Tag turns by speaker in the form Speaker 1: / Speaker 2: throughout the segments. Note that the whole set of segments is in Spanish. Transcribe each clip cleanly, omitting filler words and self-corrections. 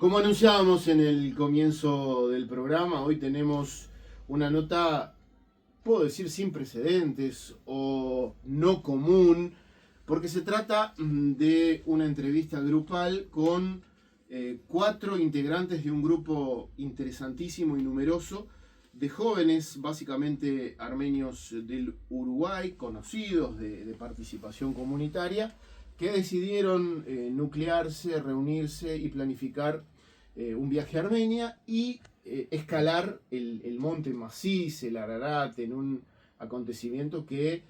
Speaker 1: Como anunciábamos en el comienzo del programa, hoy tenemos una nota, puedo decir, sin precedentes o no común, porque se trata de una entrevista grupal con 4 integrantes de un grupo interesantísimo y numeroso de jóvenes, básicamente armenios del Uruguay, conocidos de participación comunitaria, que decidieron nuclearse, reunirse y planificar un viaje a Armenia y escalar el monte Masiz, el Ararat, en un acontecimiento que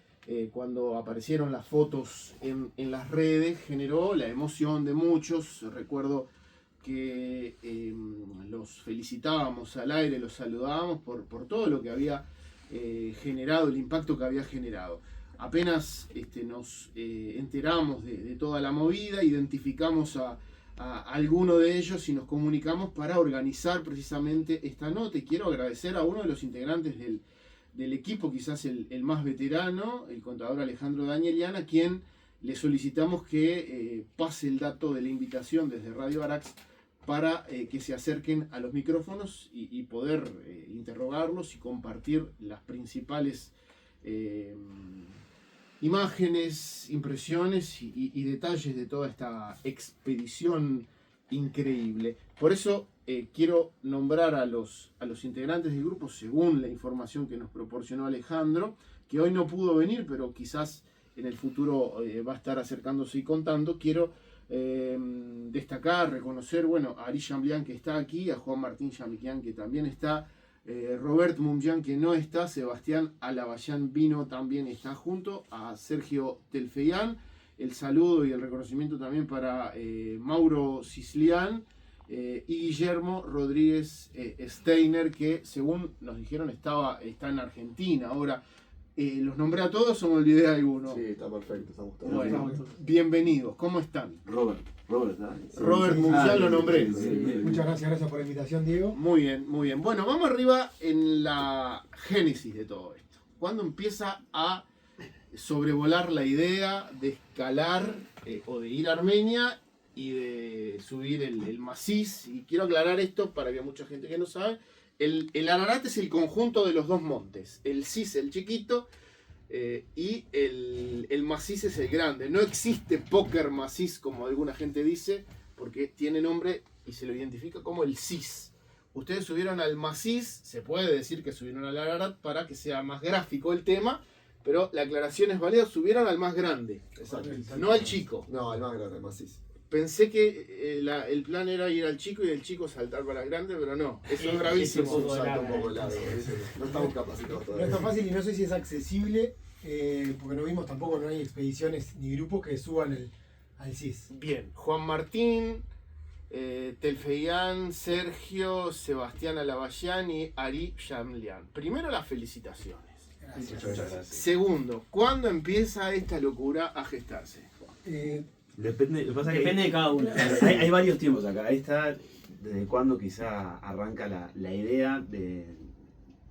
Speaker 1: cuando aparecieron las fotos en las redes generó la emoción de muchos. Recuerdo que los felicitábamos al aire, los saludábamos por todo lo que había generado, el impacto que había generado. Apenas nos enteramos de toda la movida, identificamos a alguno de ellos y nos comunicamos para organizar precisamente esta nota. Y quiero agradecer a uno de los integrantes del equipo, quizás el más veterano, el contador Alejandro Danielian, a quien le solicitamos que pase el dato de la invitación desde Radio Arax para que se acerquen a los micrófonos y poder interrogarlos y compartir las principales imágenes, impresiones y detalles de toda esta expedición increíble. Por eso quiero nombrar a los integrantes del grupo según la información que nos proporcionó Alejandro, que hoy no pudo venir, pero quizás en el futuro va a estar acercándose y contando. Quiero destacar, reconocer, a Ari Jamblian, que está aquí, a Juan Martín Yamikian, que también está, Robert Mumjan, que no está, Sebastián Alabayán Vino también está, junto a Sergio Telfeyan. El saludo y el reconocimiento también para Mauro Cislián y Guillermo Rodríguez Steiner, que según nos dijeron está en Argentina ahora. Los nombré a todos o me olvidé de alguno.
Speaker 2: Sí, está perfecto, estamos todos.
Speaker 1: Bueno, bienvenidos, ¿cómo están?
Speaker 2: Robert,
Speaker 1: Robert Mumjan lo nombré.
Speaker 3: Sí. Muchas gracias por la invitación, Diego.
Speaker 1: Muy bien, muy bien. Bueno, vamos arriba en la génesis de todo esto. ¿Cuándo empieza a sobrevolar la idea de escalar o de ir a Armenia y de subir el Masiz? Y quiero aclarar esto para que haya mucha gente que no sabe. El Ararat es el conjunto de los dos montes. El Sis, el chiquito, y el Masiz es el grande. No existe Póker Masiz, como alguna gente dice, porque tiene nombre y se lo identifica como el Sis. Ustedes subieron al Masiz, se puede decir que subieron al Ararat para que sea más gráfico el tema, pero la aclaración es válida, subieron al más grande.
Speaker 2: Exacto.
Speaker 1: No al chico.
Speaker 2: No, al más grande, el Masiz.
Speaker 1: Pensé que el plan era ir al chico y del chico saltar para el grande, pero no, eso es gravísimo.
Speaker 2: Es un salto un poco largo, no estamos capacitados
Speaker 3: No
Speaker 2: todavía.
Speaker 3: es tan fácil y no sé si es accesible, porque no vimos tampoco, no hay expediciones ni grupos que suban al CIS.
Speaker 1: Bien, Juan Martín, Telfeyan, Sergio, Sebastián Alabayán y Ari Jamblian. Primero, las felicitaciones.
Speaker 3: Gracias.
Speaker 2: Muchas gracias.
Speaker 1: Segundo, ¿cuándo empieza esta locura a gestarse?
Speaker 4: Depende, lo que pasa es que depende de cada uno. Hay varios tiempos acá. Ahí está desde cuándo quizá arranca la idea de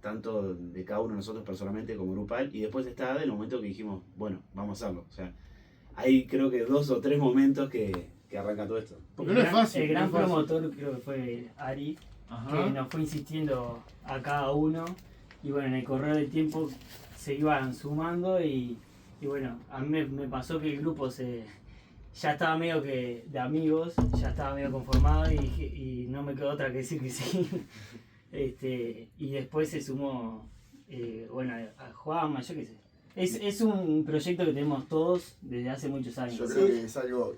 Speaker 4: tanto de cada uno de nosotros personalmente como grupal, y después está del momento que dijimos, bueno, vamos a hacerlo. O sea, hay creo que 2 o 3 momentos que arranca todo esto.
Speaker 1: Porque no es fácil.
Speaker 5: El gran
Speaker 1: no es fácil.
Speaker 5: promotor creo que fue Ari,
Speaker 1: Ajá.
Speaker 5: que nos fue insistiendo a cada uno, y bueno, en el correr del tiempo se iban sumando y bueno, a mí me pasó que el grupo ya estaba medio que de amigos, ya estaba medio conformado y no me quedó otra que decir que sí. Y después se sumó a Juanma, yo qué sé. Es un proyecto que tenemos todos desde hace muchos años.
Speaker 2: Yo creo que es algo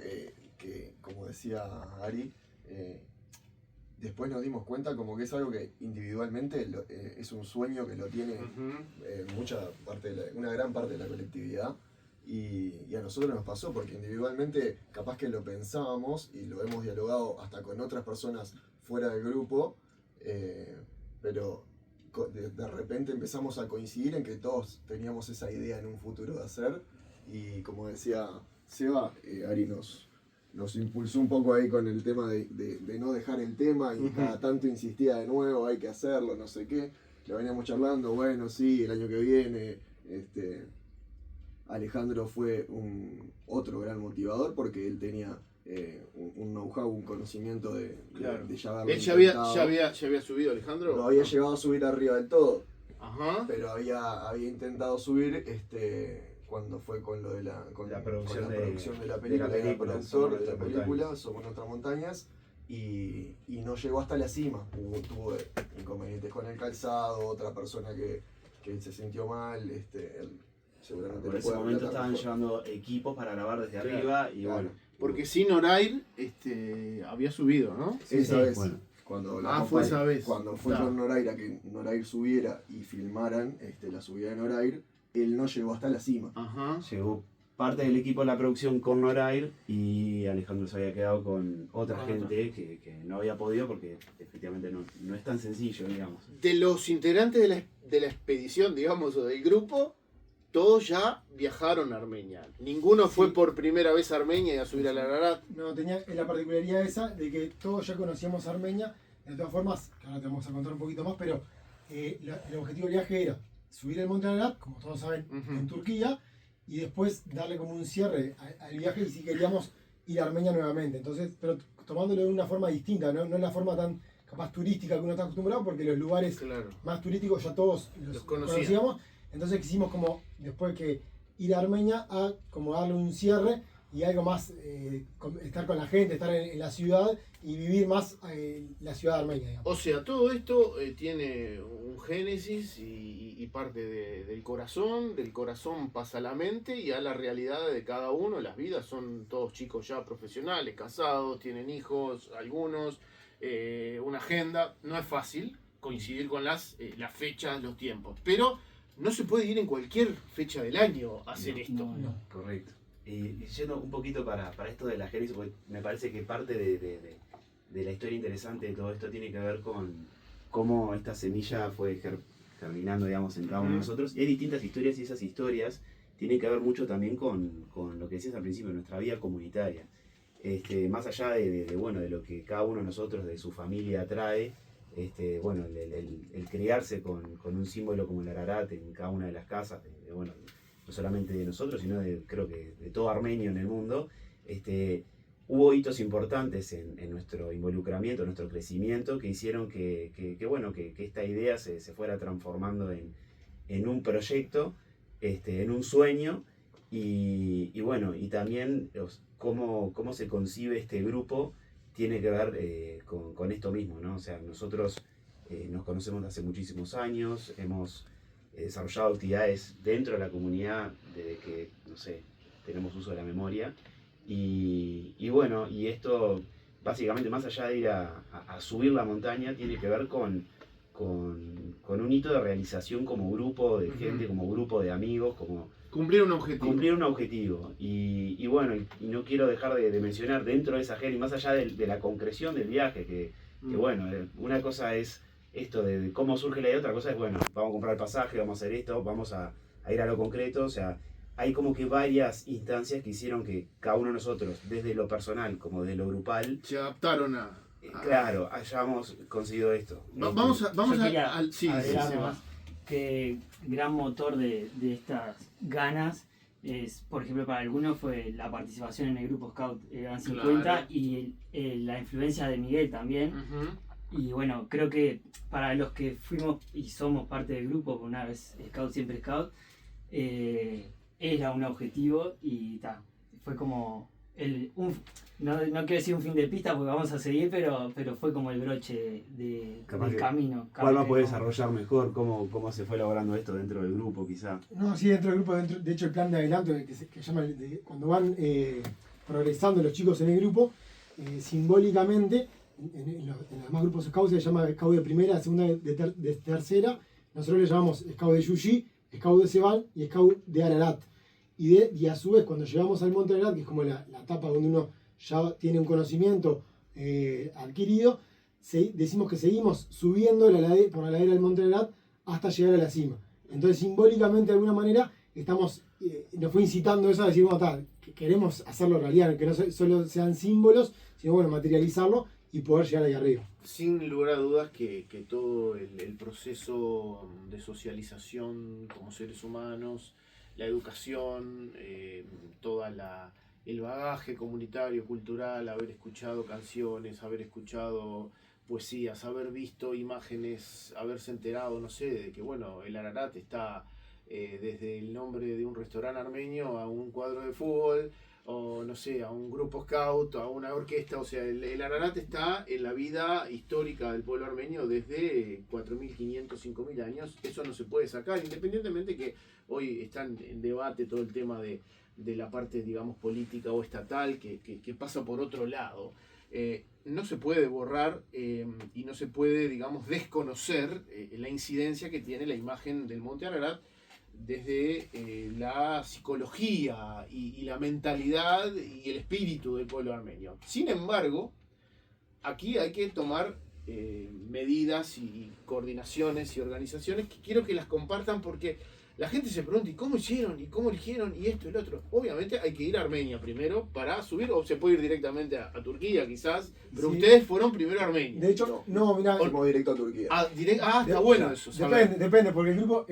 Speaker 2: que como decía Ari, después nos dimos cuenta como que es algo que individualmente es un sueño que lo tiene una gran parte de la colectividad. Y a nosotros nos pasó porque individualmente capaz que lo pensábamos y lo hemos dialogado hasta con otras personas fuera del grupo, pero de repente empezamos a coincidir en que todos teníamos esa idea en un futuro de hacer, y como decía Seba, Ari nos impulsó un poco ahí con el tema de no dejar el tema, y cada tanto insistía de nuevo, hay que hacerlo, no sé qué, lo veníamos charlando, bueno, sí, el año que viene, Alejandro fue otro gran motivador porque él tenía un know-how, un conocimiento
Speaker 1: Claro.
Speaker 2: de ya haberlo
Speaker 1: ¿Él ya
Speaker 2: intentado.
Speaker 1: había subido, Alejandro?
Speaker 2: No había llegado a subir arriba del todo,
Speaker 1: Ajá.
Speaker 2: pero había intentado subir cuando fue con lo de con
Speaker 4: La producción
Speaker 2: con la
Speaker 4: de-
Speaker 2: producción de la
Speaker 4: de
Speaker 2: película,
Speaker 4: la
Speaker 2: era
Speaker 4: película,
Speaker 2: productor
Speaker 4: Somos
Speaker 2: de la
Speaker 4: Nuestras
Speaker 2: película,
Speaker 4: Montañas.
Speaker 2: Somos Nuestras Montañas, y no llegó hasta la cima. Tuvo inconvenientes con el calzado, otra persona que se sintió mal, él seguramente
Speaker 4: Por
Speaker 2: lo
Speaker 4: ese
Speaker 2: puede
Speaker 4: momento
Speaker 2: relatar
Speaker 4: estaban
Speaker 2: mejor.
Speaker 4: llevando equipos para grabar desde
Speaker 1: Claro,
Speaker 4: arriba y
Speaker 2: claro.
Speaker 4: bueno.
Speaker 1: Porque sin Norair había subido, ¿no?
Speaker 2: Esa vez,
Speaker 4: bueno.
Speaker 2: cuando
Speaker 1: fue esa vez.
Speaker 2: Cuando fue
Speaker 1: Claro.
Speaker 2: con Norair a que Norair subiera y filmaran la subida de Norair, él no llegó hasta la cima.
Speaker 1: Ajá.
Speaker 4: Llegó parte del equipo de la producción con Norair y Alejandro se había quedado con otra
Speaker 1: Con
Speaker 4: gente que no había podido porque efectivamente no es tan sencillo, digamos.
Speaker 1: De los integrantes de la expedición, digamos, o del grupo, todos ya viajaron a Armenia. Ninguno fue por primera vez a Armenia y a subir al Ararat.
Speaker 3: No, tenía la particularidad esa de que todos ya conocíamos Armenia. De todas formas, que ahora te vamos a contar un poquito más, pero el objetivo del viaje era subir el Monte Ararat, como todos saben,
Speaker 1: Ujú.
Speaker 3: en Turquía, y después darle como un cierre al viaje y si queríamos ir a Armenia nuevamente. Entonces, pero tomándolo de una forma distinta, no en la forma tan capaz turística que uno está acostumbrado, porque los lugares
Speaker 1: Claro.
Speaker 3: más turísticos ya todos los
Speaker 1: conocía.
Speaker 3: conocíamos. Entonces quisimos como, después que ir a Armenia, a como darle un cierre y algo más, estar con la gente, estar en la ciudad y vivir más la ciudad de Armenia, digamos.
Speaker 1: O sea, todo esto tiene un génesis y parte del corazón pasa a la mente y a la realidad de cada uno. Las vidas son todos chicos ya profesionales, casados, tienen hijos, algunos, una agenda. No es fácil coincidir con las fechas, los tiempos, pero no se puede ir en cualquier fecha del año a hacer esto.
Speaker 3: No.
Speaker 4: Correcto. Y yendo un poquito para esto de la génesis, porque me parece que parte de la historia interesante de todo esto tiene que ver con cómo esta semilla fue germinando, digamos, en cada uno de nosotros. Y hay distintas historias y esas historias tienen que ver mucho también con lo que decías al principio, nuestra vida comunitaria. Más allá de lo que cada uno de nosotros, de su familia, trae, bueno, el criarse con un símbolo como el Ararat en cada una de las casas, bueno, no solamente de nosotros, sino creo que de todo armenio en el mundo, hubo hitos importantes en nuestro involucramiento, en nuestro crecimiento, que hicieron que esta idea se fuera transformando en un proyecto, en un sueño, y bueno, y también cómo se concibe este grupo tiene que ver con esto mismo, ¿no? O sea, nosotros nos conocemos desde hace muchísimos años, hemos desarrollado actividades dentro de la comunidad desde que, no sé, tenemos uso de la memoria. Y bueno, y esto básicamente más allá de ir a subir la montaña, tiene que ver con un hito de realización como grupo de gente, como grupo de amigos, como
Speaker 1: Cumplir un objetivo.
Speaker 4: cumplir un objetivo. Y bueno, y no quiero dejar de mencionar dentro de esa gente, y más allá de la concreción del viaje, que bueno, una cosa es esto de cómo surge la idea, otra cosa es, bueno, vamos a comprar el pasaje, vamos a hacer esto, vamos a ir a lo concreto, o sea, hay como que varias instancias que hicieron que cada uno de nosotros, desde lo personal como desde lo grupal,
Speaker 1: Se adaptaron a...
Speaker 4: claro, hayamos conseguido esto.
Speaker 1: Vamos
Speaker 5: Yo quería
Speaker 1: al... Sí,
Speaker 5: agregar
Speaker 1: sí,
Speaker 5: nomás que gran motor de estas ganas es, por ejemplo, para algunos fue la participación en el grupo Scout Eran 50
Speaker 1: Claro.
Speaker 5: y la influencia de Miguel también. Y bueno, creo que para los que fuimos y somos parte del grupo, una vez Scout siempre Scout, era un objetivo y fue como no quiero decir un fin de pista porque vamos a seguir, pero fue como el broche
Speaker 4: Capaz
Speaker 5: del
Speaker 4: que
Speaker 5: camino.
Speaker 4: ¿Cuál va a poder
Speaker 5: Como-
Speaker 4: desarrollar mejor? ¿Cómo se fue logrando esto dentro del grupo, quizá?
Speaker 3: No, sí, dentro del grupo, de hecho el plan de adelanto que llama, cuando van progresando los chicos en el grupo, simbólicamente, en los demás grupos Scout se llama Scout de primera, segunda, de tercera, nosotros le llamamos Scout de Yuyi, Scout de Sebal y Scout de Ararat. Y a su vez, cuando llegamos al Monte Ararat, que es como la etapa donde uno ya tiene un conocimiento adquirido, decimos que seguimos subiendo por la ladera del Monte Ararat hasta llegar a la cima. Entonces, simbólicamente, de alguna manera, nos fue incitando eso a decir, bueno, que queremos hacerlo realidad, que no solo sean símbolos, sino bueno, materializarlo y poder llegar ahí arriba.
Speaker 1: Sin lugar a dudas que todo el proceso de socialización como seres humanos, la educación, toda la el bagaje comunitario, cultural, haber escuchado canciones, haber escuchado poesías, haber visto imágenes, haberse enterado, no sé, de que bueno, el Ararat está desde el nombre de un restaurante armenio a un cuadro de fútbol, o no sé, a un grupo scout, a una orquesta, o sea, el Ararat está en la vida histórica del pueblo armenio desde 4.500, 5.000 años, eso no se puede sacar, independientemente que hoy están en debate todo el tema de la parte, digamos, política o estatal que pasa por otro lado. No se puede borrar y no se puede, digamos, desconocer la incidencia que tiene la imagen del Monte Ararat desde la psicología y la mentalidad y el espíritu del pueblo armenio. Sin embargo, aquí hay que tomar medidas y coordinaciones y organizaciones que quiero que las compartan porque la gente se pregunta, ¿y cómo hicieron? ¿Y cómo eligieron? ¿Y esto y lo otro? Obviamente hay que ir a Armenia primero para subir, o se puede ir directamente a Turquía quizás, pero
Speaker 3: Sí.
Speaker 1: Ustedes fueron primero a Armenia.
Speaker 3: De hecho, no, mirá.
Speaker 2: Fuimos directo a Turquía.
Speaker 1: Está bueno eso.
Speaker 3: Depende, porque el grupo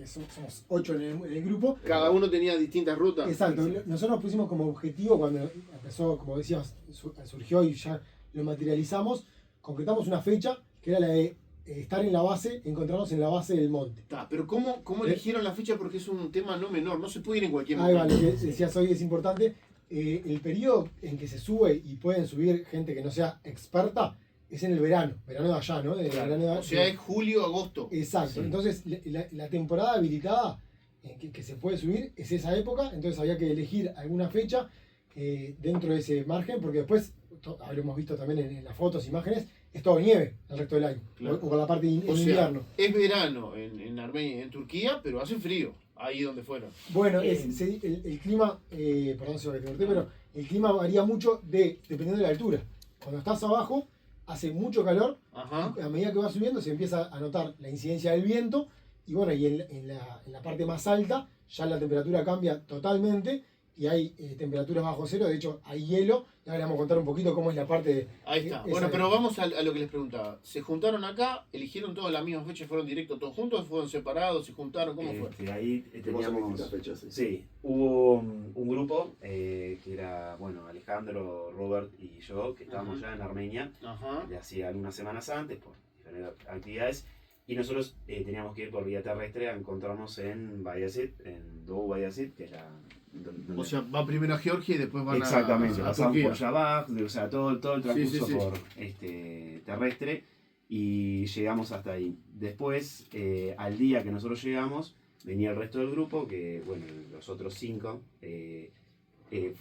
Speaker 3: somos 8 en el grupo.
Speaker 1: Cada uno tenía distintas rutas.
Speaker 3: Exacto, nosotros pusimos como objetivo cuando empezó, como decías, surgió y ya lo materializamos, concretamos una fecha que era la de estar en la base, encontrarnos en la base del monte.
Speaker 1: Pero ¿cómo eligieron la fecha? Porque es un tema no menor, no se puede ir en cualquier
Speaker 3: Ahí
Speaker 1: momento.
Speaker 3: va, lo que decías hoy es importante. El periodo en que se sube y pueden subir gente que no sea experta es en el verano de allá, ¿no?
Speaker 1: Claro. O sea, es julio, agosto.
Speaker 3: Exacto,
Speaker 4: Sí.
Speaker 3: entonces la temporada habilitada en que se puede subir es esa época, entonces había que elegir alguna fecha dentro de ese margen, porque después, lo hemos visto también en las fotos, imágenes, es todo nieve el resto del año,
Speaker 1: Claro.
Speaker 3: o con la parte en
Speaker 1: O sea,
Speaker 3: invierno.
Speaker 1: es verano en Armenia y en Turquía, pero hace frío, ahí donde fueron.
Speaker 3: Bueno, el clima, perdón si que te corté, pero el clima varía mucho dependiendo de la altura. Cuando estás abajo, hace mucho calor,
Speaker 1: Ajá.
Speaker 3: y a medida que vas subiendo se empieza a notar la incidencia del viento, y bueno, y en la parte más alta ya la temperatura cambia totalmente, y hay temperaturas bajo cero, de hecho hay hielo, y ahora le vamos a contar un poquito cómo es la parte
Speaker 1: Ahí está.
Speaker 3: esa
Speaker 1: Bueno,
Speaker 3: de-
Speaker 1: pero vamos a lo que les preguntaba. ¿Se juntaron acá? ¿Eligieron todas las mismas fechas? ¿Fueron directos todos juntos? ¿Fueron separados? ¿Se juntaron? ¿Cómo fue?
Speaker 4: Ahí
Speaker 2: Fuimos en
Speaker 4: teníamos.
Speaker 2: distintas fechas, sí.
Speaker 4: Sí, hubo un grupo que era, bueno, Alejandro, Robert y yo, que estábamos
Speaker 1: Ajá.
Speaker 4: ya en Armenia,
Speaker 1: Ajá.
Speaker 4: de hacía algunas semanas antes, por diferentes actividades, y nosotros teníamos que ir por vía terrestre a encontrarnos en Bayazid, en Doğu Bayazid, que era donde...
Speaker 1: O sea, va primero a Georgia y después van
Speaker 4: Exactamente,
Speaker 1: a
Speaker 4: pasamos
Speaker 1: Turquía.
Speaker 4: por Yabaj, o sea, todo el transcurso
Speaker 1: sí.
Speaker 4: por terrestre, y llegamos hasta ahí. Después, al día que nosotros llegamos, venía el resto del grupo, que bueno, los otros 5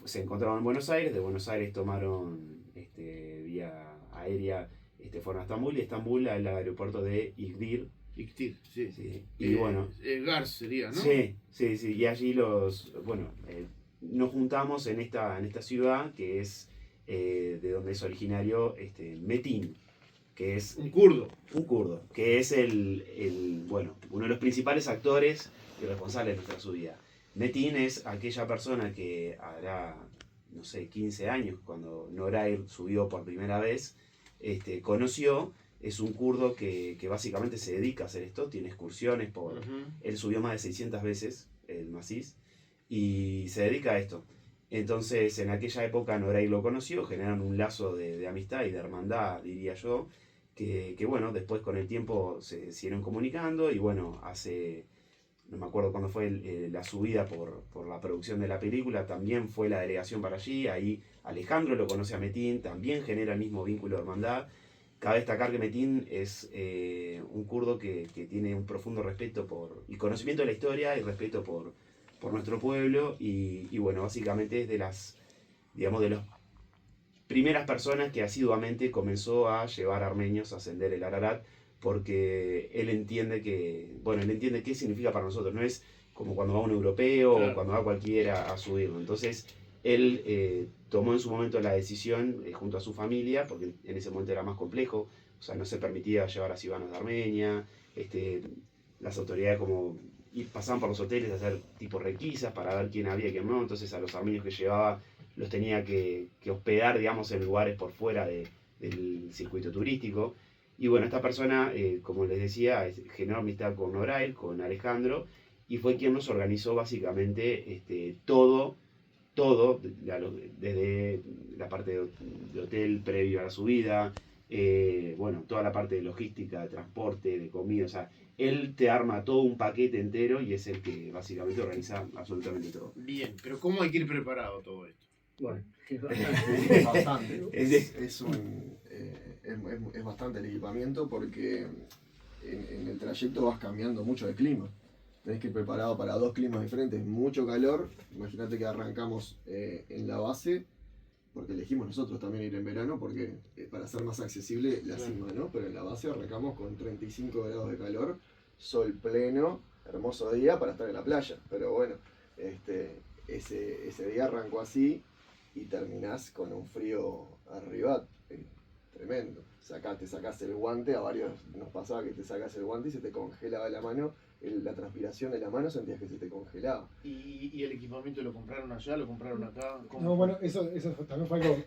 Speaker 4: se encontraban en Buenos Aires, de Buenos Aires tomaron vía aérea, fueron a Estambul, y Estambul al aeropuerto de Izmir.
Speaker 1: Iktir, sí.
Speaker 4: Sí. Y bueno,
Speaker 1: Gars sería, ¿no?
Speaker 4: sí, y allí nos juntamos en esta ciudad que es de donde es originario Metin, que es
Speaker 1: Un kurdo.
Speaker 4: un kurdo, que es uno de los principales actores y responsables de nuestra subida. Metin es aquella persona que hará, no sé, 15 años, cuando Noray subió por primera vez, conoció. Es un kurdo que básicamente se dedica a hacer esto, tiene excursiones por...
Speaker 1: Ujú.
Speaker 4: Él subió más de 600 veces el maciz y se dedica a esto. Entonces, en aquella época Noray lo conoció, generaron un lazo de amistad y de hermandad, diría yo, que bueno, después con el tiempo se siguieron comunicando y bueno, no me acuerdo cuándo fue la subida por la producción de la película, también fue la delegación para allí, ahí Alejandro lo conoce a Metin, también genera el mismo vínculo de hermandad. Cabe destacar que Metin es un kurdo que tiene un profundo respeto y conocimiento de la historia y respeto por nuestro pueblo y bueno, básicamente es de las primeras personas que asiduamente comenzó a llevar armenios a ascender el Ararat, porque él entiende qué significa para nosotros, no es como cuando va un europeo
Speaker 1: Claro.
Speaker 4: o cuando va cualquiera a subirlo. Entonces él tomó en su momento la decisión junto a su familia, porque en ese momento era más complejo, o sea, no se permitía llevar a ciudadanos de Armenia, las autoridades pasaban por los hoteles a hacer tipo requisas para ver quién había y quién no, entonces a los armenios que llevaba los tenía que hospedar, digamos, en lugares por fuera del circuito turístico. Y bueno, esta persona, como les decía, generó amistad con Noray, con Alejandro, y fue quien nos organizó básicamente todo todo, desde la parte de hotel previo a la subida, bueno, toda la parte de logística, de transporte, de comida, o sea, él te arma todo un paquete entero y es el que básicamente organiza absolutamente todo.
Speaker 1: Bien, pero ¿cómo hay que ir preparado todo esto?
Speaker 5: Bueno,
Speaker 2: Bastante. Es bastante el equipamiento porque en el trayecto vas cambiando mucho de clima. Tenés que ir preparado para 2 climas diferentes, mucho calor. Imagínate que arrancamos en la base, porque elegimos nosotros también ir en verano, porque para hacer más accesible la cima, ¿no? Pero en la base arrancamos con 35 grados de calor, sol pleno, hermoso día para estar en la playa. Pero bueno, ese día arrancó así y terminás con un frío arriba tremendo. Te sacás el guante, a varios nos pasaba que te sacás el guante y se te congelaba la mano, la transpiración de la mano sentías que se te congelaba.
Speaker 1: ¿Y el equipamiento lo compraron allá, lo compraron acá?
Speaker 3: No, bueno, eso también fue algo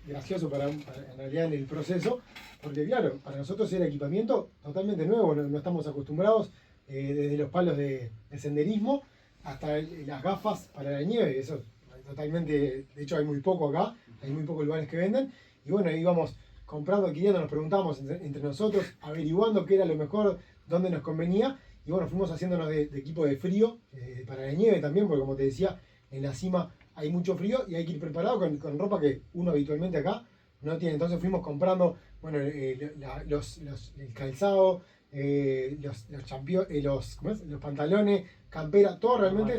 Speaker 3: gracioso en realidad en el proceso, porque claro, para nosotros era equipamiento totalmente nuevo, no estamos acostumbrados, desde los palos de senderismo hasta las gafas para la nieve, eso totalmente, de hecho hay muy poco acá, hay muy pocos lugares que venden, y bueno, íbamos comprando, adquiriendo, nos preguntábamos entre nosotros, averiguando qué era lo mejor, dónde nos convenía, y bueno, fuimos haciéndonos de equipo de frío, para la nieve también, porque como te decía, en la cima hay mucho frío y hay que ir preparado con ropa que uno habitualmente acá no tiene. Entonces fuimos comprando, bueno, el calzado, los pantalones, campera, todo realmente,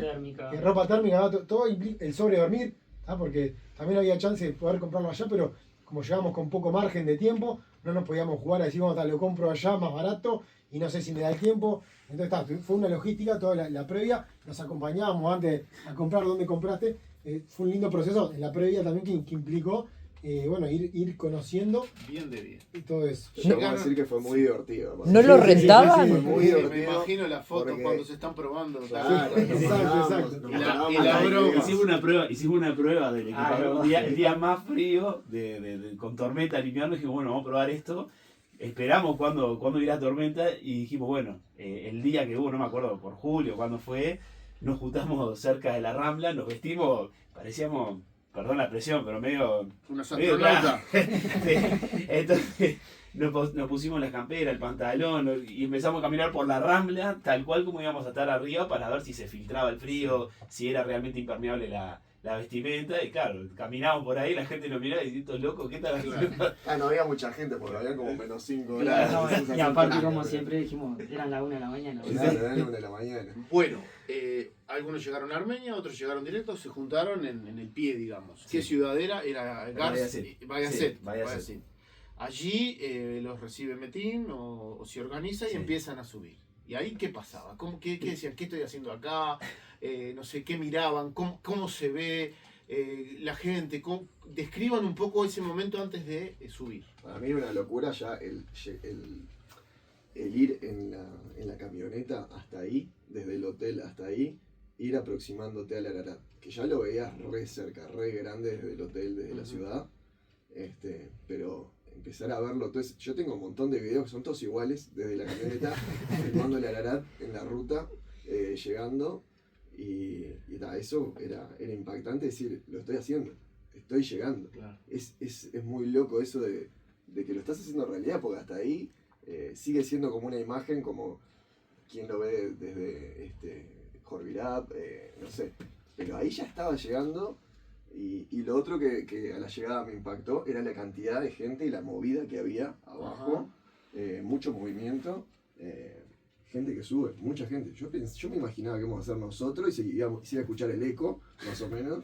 Speaker 3: ropa térmica, todo el sobre dormir, ¿tá? Porque también había chance de poder comprarlo allá, pero como llegábamos con poco margen de tiempo, no nos podíamos jugar a decir, bueno, lo compro allá más barato y no sé si me da el tiempo. Entonces fue una logística, toda la previa, nos acompañábamos antes a comprar donde compraste, fue un lindo proceso en la previa también que implicó, bueno, ir conociendo
Speaker 1: bien de bien
Speaker 3: y todo eso.
Speaker 2: Yo puedo decir que fue muy divertido.
Speaker 6: ¿No lo rentaban?
Speaker 2: Fue muy
Speaker 1: me
Speaker 2: divertido.
Speaker 1: imagino las fotos
Speaker 2: porque-
Speaker 1: cuando se están probando.
Speaker 2: Claro,
Speaker 3: Exacto.
Speaker 1: Y la broma.
Speaker 4: Hicimos una prueba del equipamiento.
Speaker 5: no.
Speaker 4: El día más frío, con tormenta en invierno, dijimos, bueno, vamos a probar esto. Esperamos cuando irá tormenta y dijimos, bueno, el día que hubo, no me acuerdo, por julio, cuando fue, nos juntamos cerca de la Rambla, nos vestimos, parecíamos, perdón la presión, pero medio...
Speaker 1: Unos
Speaker 4: medio
Speaker 1: astronautas.
Speaker 4: Entonces nos pusimos las camperas, el pantalón y empezamos a caminar por la Rambla, tal cual como íbamos a estar arriba para ver si se filtraba el frío, si era realmente impermeable la vestimenta. Y claro, caminábamos por ahí, la gente nos miraba y decía, estos locos, ¿qué tal haciendo?
Speaker 2: No había mucha gente porque había como menos 5
Speaker 5: No,
Speaker 2: grados.
Speaker 5: y aparte, como siempre dijimos, eran las 1 de la mañana.
Speaker 2: Claro, era la 1 de la mañana.
Speaker 1: Bueno, algunos llegaron a Armenia, otros llegaron directos, se juntaron en el pie, digamos. ¿Qué ciudad era? Era Bayazet. Allí los recibe Metin o se organiza y empiezan a subir. ¿Y ahí qué pasaba? ¿Qué decían? ¿Qué estoy haciendo acá? No sé, ¿qué miraban? ¿Cómo se ve la gente? Describan un poco ese momento antes de subir.
Speaker 2: Para mí era una locura ya el ir en la camioneta hasta ahí, desde el hotel hasta ahí, ir aproximándote al Ararat, que ya lo veías re cerca, re grande desde el hotel, desde la ciudad, pero empezar a verlo. Entonces, yo tengo un montón de videos que son todos iguales, desde la camioneta, filmando el Ararat en la ruta, llegando, y eso era impactante decir, lo estoy haciendo, estoy llegando.
Speaker 1: Claro.
Speaker 2: Es muy loco eso de que lo estás haciendo realidad, porque hasta ahí sigue siendo como una imagen, como quien lo ve desde Jorvirap, no sé, pero ahí ya estaba llegando. Y lo otro que a la llegada me impactó era la cantidad de gente y la movida que había abajo, mucho movimiento, gente que sube, mucha gente. Yo me imaginaba que íbamos a hacer nosotros y se iba a escuchar el eco, más o menos,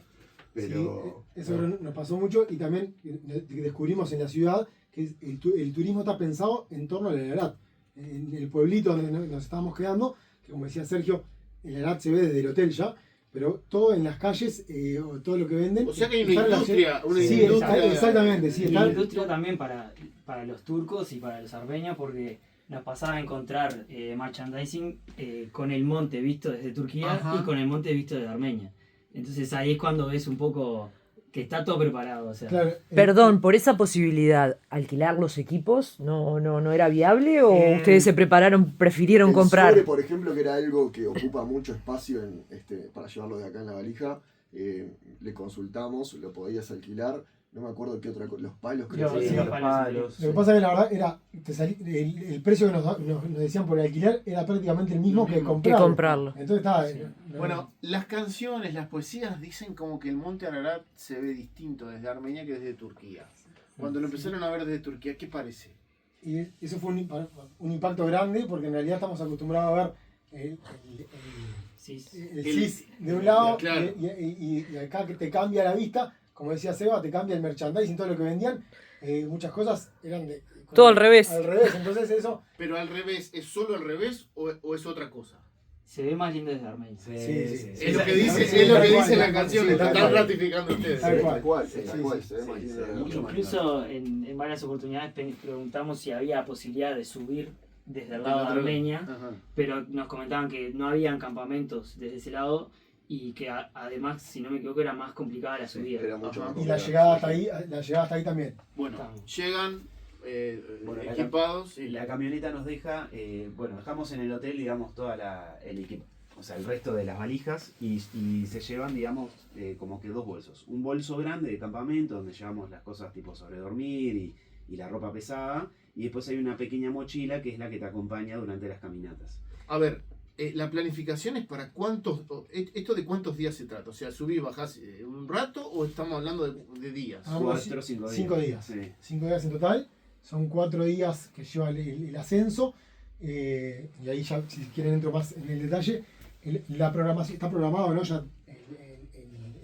Speaker 2: pero...
Speaker 3: Sí, eso nos pasó mucho y también descubrimos en la ciudad que el turismo está pensado en torno al Ararat. En el pueblito donde nos estábamos quedando, que como decía Sergio, el Ararat se ve desde el hotel ya, pero todo en las calles, todo lo que venden.
Speaker 1: O sea que hay una industria.
Speaker 3: Sí, exactamente. Sí,
Speaker 5: Y la industria también para los turcos y para los armenios, porque nos pasaba a encontrar merchandising con el monte visto desde Turquía. Ajá. Y con el monte visto desde Armenia. Entonces ahí es cuando ves un poco que está todo preparado. O sea.
Speaker 3: Claro,
Speaker 6: Perdón, por esa posibilidad, ¿alquilar los equipos no era viable o ustedes se prefirieron comprar?
Speaker 2: Sobre, por ejemplo, que era algo que ocupa mucho espacio para llevarlo de acá en la valija, le consultamos, lo podías alquilar. No me acuerdo qué otra cosa, los palos creo
Speaker 5: Los-
Speaker 2: que
Speaker 5: sí,
Speaker 2: era.
Speaker 5: los palos.
Speaker 3: Lo que pasa es que la verdad era, el precio que nos decían por el alquiler era prácticamente el mismo que comprarlo.
Speaker 6: comprarlo.
Speaker 3: Entonces estaba.
Speaker 1: Bueno, las canciones, las poesías dicen como que el monte Ararat se ve distinto desde Armenia que desde Turquía. Cuando lo empezaron a ver desde Turquía, ¿qué parece?
Speaker 3: Y eso fue un impacto grande porque en realidad estamos acostumbrados a ver el
Speaker 5: Sí,
Speaker 3: CIS de un lado
Speaker 1: claro.
Speaker 3: y acá que te cambia la vista, como decía Seba, te cambia el merchandising, todo lo que vendían. Muchas cosas eran de.
Speaker 6: Todo al revés.
Speaker 3: Al revés, entonces eso.
Speaker 1: Pero al revés, ¿es solo al revés o es otra cosa?
Speaker 5: se ve más lindo desde Armenia.
Speaker 3: Sí.
Speaker 1: Es lo que
Speaker 3: Sí,
Speaker 1: dice,
Speaker 3: sí,
Speaker 1: es lo
Speaker 3: tal
Speaker 1: que
Speaker 3: cual,
Speaker 1: dice la
Speaker 3: tal
Speaker 1: canción,
Speaker 3: cual,
Speaker 1: lo
Speaker 3: tal
Speaker 1: están
Speaker 3: cual.
Speaker 1: ratificando ustedes.
Speaker 3: Tal cual.
Speaker 2: Tal cual,
Speaker 3: Sí,
Speaker 2: tal
Speaker 3: sí,
Speaker 2: cual,
Speaker 3: sí,
Speaker 2: se ve
Speaker 4: sí,
Speaker 2: más lindo
Speaker 4: sí,
Speaker 2: de
Speaker 4: mucho
Speaker 2: Armenia.
Speaker 4: más
Speaker 5: Incluso en varias oportunidades preguntamos si había posibilidad de subir desde el lado de
Speaker 1: Otro-
Speaker 5: Armenia,
Speaker 1: Ajá.
Speaker 5: pero nos comentaban que no habían campamentos desde ese lado y que además, si no me equivoco, era más complicada la subida.
Speaker 2: Era mucho
Speaker 1: Ajá.
Speaker 2: más
Speaker 3: Y la
Speaker 2: complicado.
Speaker 3: llegada hasta ahí también.
Speaker 1: Bueno,
Speaker 5: Estamos.
Speaker 1: llegan
Speaker 4: Bueno,
Speaker 1: equipados.
Speaker 4: La camioneta nos deja, bueno, dejamos en el hotel, digamos, el equipo, o sea, el resto de las valijas y se llevan, digamos, como que dos bolsos. Un bolso grande de campamento donde llevamos las cosas tipo sobre dormir y la ropa pesada. Y después hay una pequeña mochila que es la que te acompaña durante las caminatas.
Speaker 1: A ver, la planificación es para cuántos. ¿Esto de cuántos días se trata? O sea, subís, bajás un rato o estamos hablando de días.
Speaker 3: Ah,
Speaker 4: 4 o 5 días.
Speaker 3: 5 días.
Speaker 4: Sí.
Speaker 3: 5 días en total. Son 4 días que lleva el ascenso. Y ahí ya, si quieren, entro más en el detalle. La programación está programado, ¿no? Ya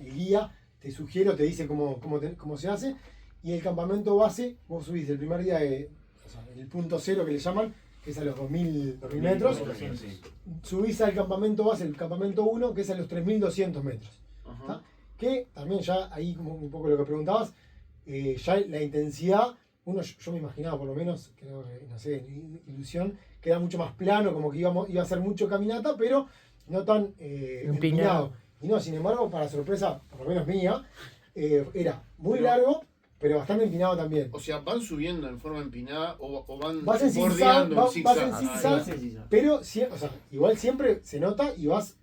Speaker 3: el guía te sugiere o te dice cómo se hace. Y el campamento base, vos subís el primer día, o sea, el punto cero que le llaman, que es a los 2000 metros.
Speaker 4: Sí.
Speaker 3: Subís al campamento base, el campamento 1, que es a los 3200 metros.
Speaker 1: Ajá.
Speaker 3: Que también ya ahí, como un poco lo que preguntabas, ya la intensidad, yo me imaginaba por lo menos, creo que, no sé, ilusión, que era mucho más plano, como que iba a ser mucho caminata, pero no tan empinado. Y no, sin embargo, para sorpresa, por lo menos mía, era muy largo, pero bastante empinado también.
Speaker 1: O sea, ¿van subiendo en forma empinada o van
Speaker 3: Vas en zigzag,
Speaker 1: bordeando
Speaker 3: vas en
Speaker 1: zigzag?
Speaker 3: zigzag.
Speaker 1: Ahí va.
Speaker 3: Pero o sea, igual siempre se nota y vas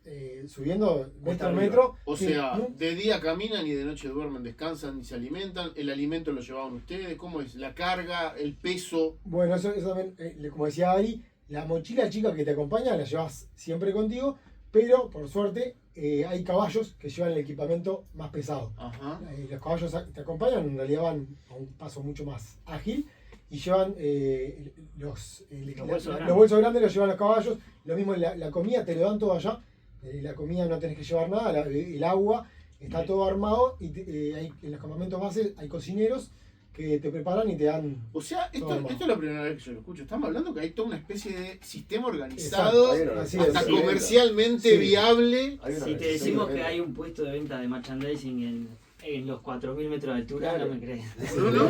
Speaker 3: subiendo metro a metro.
Speaker 1: O
Speaker 3: Sí,
Speaker 1: sea,
Speaker 3: ¿no?
Speaker 1: de día caminan y de noche duermen, descansan y se alimentan. ¿El alimento lo llevaban ustedes? ¿Cómo es? ¿La carga? ¿El peso?
Speaker 3: Bueno, eso también, como decía Ari, la mochila chica que te acompaña la llevas siempre contigo, pero por suerte hay caballos que llevan el equipamiento más pesado.
Speaker 1: Ajá.
Speaker 3: Los caballos te acompañan, en realidad van a un paso mucho más ágil y llevan los bolsos grandes los llevan los caballos. Lo mismo la comida, te lo dan todo allá. La comida no tenés que llevar nada, el agua está todo armado y en los campamentos bases hay cocineros que te preparan y te dan.
Speaker 1: O sea,
Speaker 3: Todo armado.
Speaker 1: esto es la primera vez que yo lo escucho. Estamos hablando que hay toda una especie de sistema organizado,
Speaker 2: Hay una
Speaker 3: así
Speaker 1: hasta
Speaker 3: es.
Speaker 1: comercialmente
Speaker 3: Sí.
Speaker 1: viable.
Speaker 2: Hay una
Speaker 5: Si te
Speaker 2: organización
Speaker 5: decimos que
Speaker 2: tremenda.
Speaker 5: hay un puesto de venta de merchandising en los 4000 metros de altura,
Speaker 2: Claro.
Speaker 5: no me crees.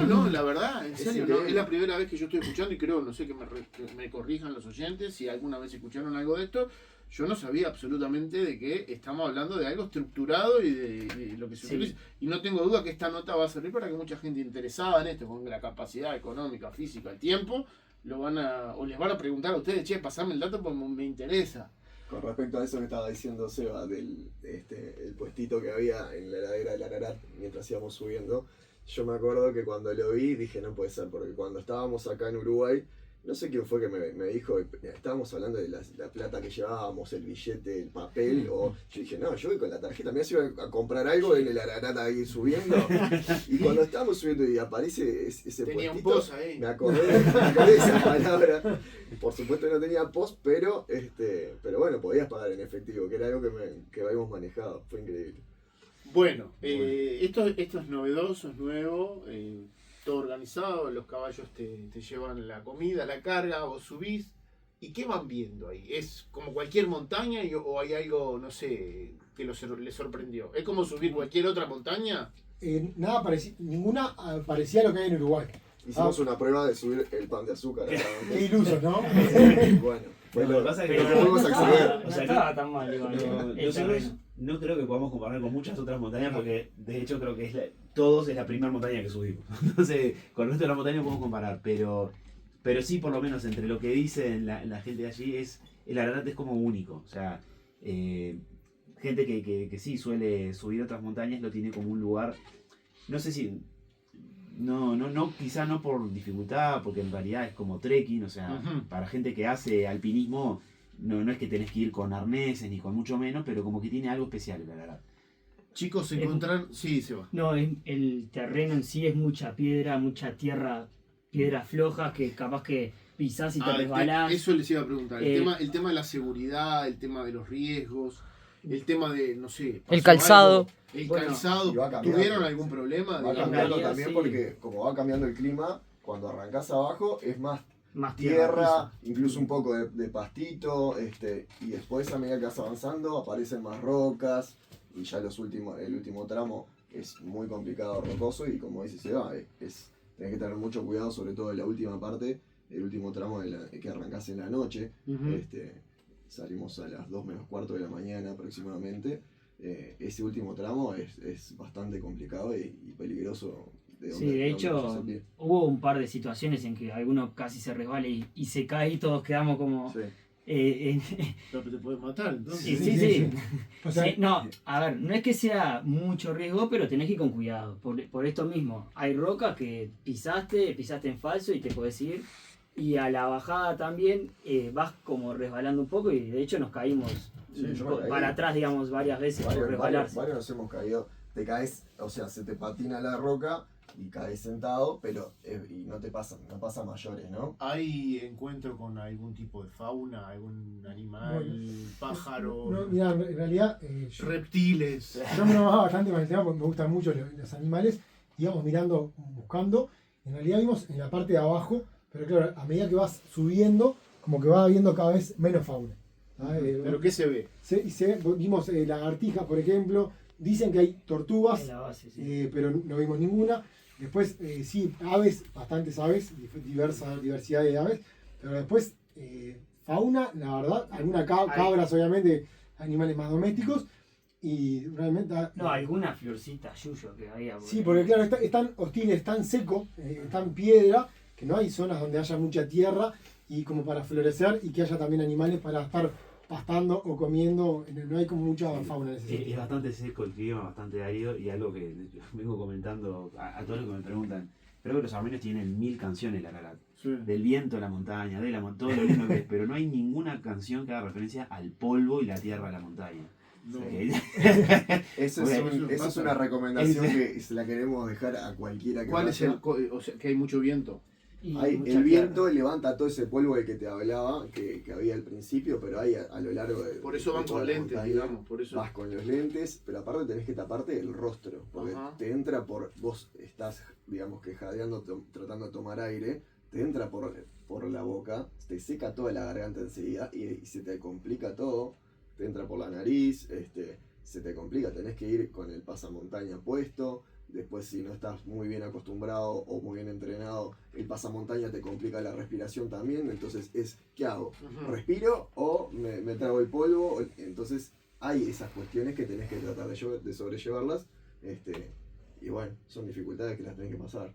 Speaker 1: No, la verdad, en
Speaker 2: Es
Speaker 1: serio,
Speaker 2: increíble.
Speaker 1: es la primera vez que yo estoy escuchando y creo, no sé, que me corrijan los oyentes si alguna vez escucharon algo de esto. Yo no sabía absolutamente de que estamos hablando de algo estructurado y de lo que se
Speaker 5: Sí.
Speaker 1: utiliza. Y no tengo duda que esta nota va a servir para que mucha gente interesada en esto, con la capacidad económica, física, el tiempo, les van a preguntar a ustedes, che, pasame el dato porque me interesa.
Speaker 2: Con respecto a eso que estaba diciendo Seba, el puestito que había en la ladera del Ararat mientras íbamos subiendo, yo me acuerdo que cuando lo vi dije no puede ser, porque cuando estábamos acá en Uruguay, no sé quién fue que me dijo, estábamos hablando de la plata que llevábamos, el billete, el papel, o yo dije, no, yo voy con la tarjeta, me iba a comprar algo en el Ararat ahí subiendo, y cuando estábamos subiendo y aparece ese
Speaker 1: Tenía un
Speaker 2: puestito,
Speaker 1: post ahí.
Speaker 2: me acordé de esa palabra. Por supuesto no tenía post, pero bueno, podías pagar en efectivo, que era algo que habíamos manejado, fue increíble.
Speaker 1: Bueno, esto es novedoso, es nuevo, todo organizado, los caballos te llevan la comida, la carga, vos subís. ¿Y qué van viendo ahí? ¿Es como cualquier montaña o hay algo, no sé, que les sorprendió? ¿Es como subir cualquier otra montaña?
Speaker 3: Nada ninguna parecía lo que hay en Uruguay.
Speaker 2: Hicimos una prueba de subir el pan de azúcar.
Speaker 3: Qué ilusos, ¿no?
Speaker 2: Bueno,
Speaker 4: Bueno, lo que pasa es que
Speaker 5: Pero
Speaker 2: no podemos acceder.
Speaker 5: no
Speaker 4: O sea,
Speaker 5: estaba tan mal igual.
Speaker 4: No,
Speaker 5: el
Speaker 4: nosotros
Speaker 5: terreno.
Speaker 4: no creo que podamos comparar con muchas otras montañas porque de hecho creo que todos es la primera montaña que subimos. Entonces, con el resto de las montañas podemos comparar, pero sí por lo menos entre lo que dicen la gente de allí el Ararat es como único. O sea, gente que sí suele subir otras montañas lo tiene como un lugar, no sé si, no, quizá no por dificultad, porque en realidad es como trekking, o sea,
Speaker 1: Ujú.
Speaker 4: para gente que hace alpinismo, no es que tenés que ir con arneses ni con mucho menos, pero como que tiene algo especial, la verdad.
Speaker 1: Chicos, se encontraron. Sí, se va.
Speaker 5: No, el terreno en sí es mucha piedra, mucha tierra, piedras flojas que capaz que pisás y te resbalás.
Speaker 1: Eso les iba a preguntar.
Speaker 5: Eh,
Speaker 1: El tema de la seguridad, el tema de los riesgos, el tema de, no sé.
Speaker 6: El
Speaker 1: pasó
Speaker 6: calzado.
Speaker 1: algo, el
Speaker 5: Bueno,
Speaker 1: calzado.
Speaker 2: y va cambiando.
Speaker 1: ¿Tuvieron algún problema?
Speaker 2: Va
Speaker 1: digamos?
Speaker 2: cambiando
Speaker 5: realidad,
Speaker 2: también
Speaker 5: sí.
Speaker 2: porque como va cambiando el clima, cuando arrancás abajo es más
Speaker 5: Más
Speaker 2: tierra, incluso un poco de pastito, y después a medida que vas avanzando aparecen más rocas y ya el último tramo es muy complicado, rocoso y como dice Seba, tenés que tener mucho cuidado, sobre todo en la última parte, el último tramo que arrancás en la noche.
Speaker 1: Ujú.
Speaker 2: Salimos a las 2 menos cuarto de la mañana aproximadamente. Ese último tramo es bastante complicado y peligroso.
Speaker 5: Sí, de hecho,
Speaker 2: vayas a pie.
Speaker 5: hubo un par de situaciones en que alguno casi se resbala y se cae y todos quedamos como...
Speaker 2: Sí.
Speaker 1: Pero te puedes matar, entonces.
Speaker 5: Sí,
Speaker 3: Sí,
Speaker 5: sí,
Speaker 3: sí,
Speaker 5: sí.
Speaker 3: sí. O sea,
Speaker 5: Sí, no, a ver, no es que sea mucho riesgo, pero tenés que ir con cuidado. Por esto mismo, hay rocas que pisaste en falso y te podés ir. Y a la bajada también vas como resbalando un poco y de hecho nos caímos
Speaker 2: Sí, yo me caí.
Speaker 5: para atrás, digamos, varias veces por resbalarse.
Speaker 2: Varios nos hemos caído. Te caes, o sea, se te patina la roca y caes sentado, pero y no pasa mayores, ¿no?
Speaker 1: ¿Hay encuentro con algún tipo de fauna, algún animal,
Speaker 3: Bueno,
Speaker 1: pájaro,
Speaker 3: no, mira, en realidad
Speaker 1: reptiles?
Speaker 3: yo me enojaba bastante con el tema porque me gustan mucho los animales. Íbamos mirando, buscando. En realidad vimos en la parte de abajo, pero claro, a medida que vas subiendo, como que va habiendo cada vez menos fauna. ¿Sabes?
Speaker 1: ¿Pero qué se ve?
Speaker 3: Vimos lagartijas, por ejemplo. Dicen que hay tortugas,
Speaker 5: En la base, sí.
Speaker 3: pero no vimos ninguna. Después, sí, aves, bastantes aves, diversidad de aves. Pero después, fauna, la verdad, algunas cabras, obviamente, animales más domésticos. Y realmente.
Speaker 5: No, alguna florcita yuyo que había.
Speaker 3: Sí, porque claro, es tan hostil, es tan seco, es tan piedra, que no hay zonas donde haya mucha tierra y como para florecer y que haya también animales para estar pastando o comiendo. No hay como mucha fauna en ese
Speaker 4: Es
Speaker 3: sentido.
Speaker 4: bastante seco el clima, bastante árido y algo que vengo comentando a todos los que me preguntan. Creo que los armenios tienen 1000 canciones, la verdad.
Speaker 1: Sí.
Speaker 4: Del viento, la montaña, todo lo lindo que es, pero no hay ninguna canción que haga referencia al polvo y la tierra de la montaña.
Speaker 1: No.
Speaker 4: O sea que-
Speaker 2: Eso es una recomendación que se la queremos dejar a cualquiera que
Speaker 1: ¿Cuál
Speaker 2: vaya.
Speaker 1: es o sea, que hay mucho viento?
Speaker 5: Y
Speaker 2: Hay,
Speaker 5: mucha
Speaker 2: el viento
Speaker 5: tierra.
Speaker 2: levanta todo ese polvo del que te hablaba, que había al principio, pero hay a lo largo de.
Speaker 1: Por eso
Speaker 2: de
Speaker 1: van
Speaker 2: toda
Speaker 1: con
Speaker 2: la
Speaker 1: lentes,
Speaker 2: montaña.
Speaker 1: digamos. Por eso.
Speaker 2: Vas con los lentes, pero aparte tenés que taparte el rostro, porque
Speaker 1: Ajá.
Speaker 2: te entra vos estás, digamos que jadeando, tratando de tomar aire, te entra por la boca, te seca toda la garganta enseguida y se te complica todo, te entra por la nariz, se te complica, tenés que ir con el pasamontaña puesto. Después, si no estás muy bien acostumbrado o muy bien entrenado, el pasamontaña te complica la respiración también. Entonces ¿qué hago?
Speaker 1: Ujú.
Speaker 2: ¿Respiro o me trago el polvo? Entonces hay esas cuestiones que tenés que tratar de sobrellevarlas. Y bueno, son dificultades que las tenés que pasar.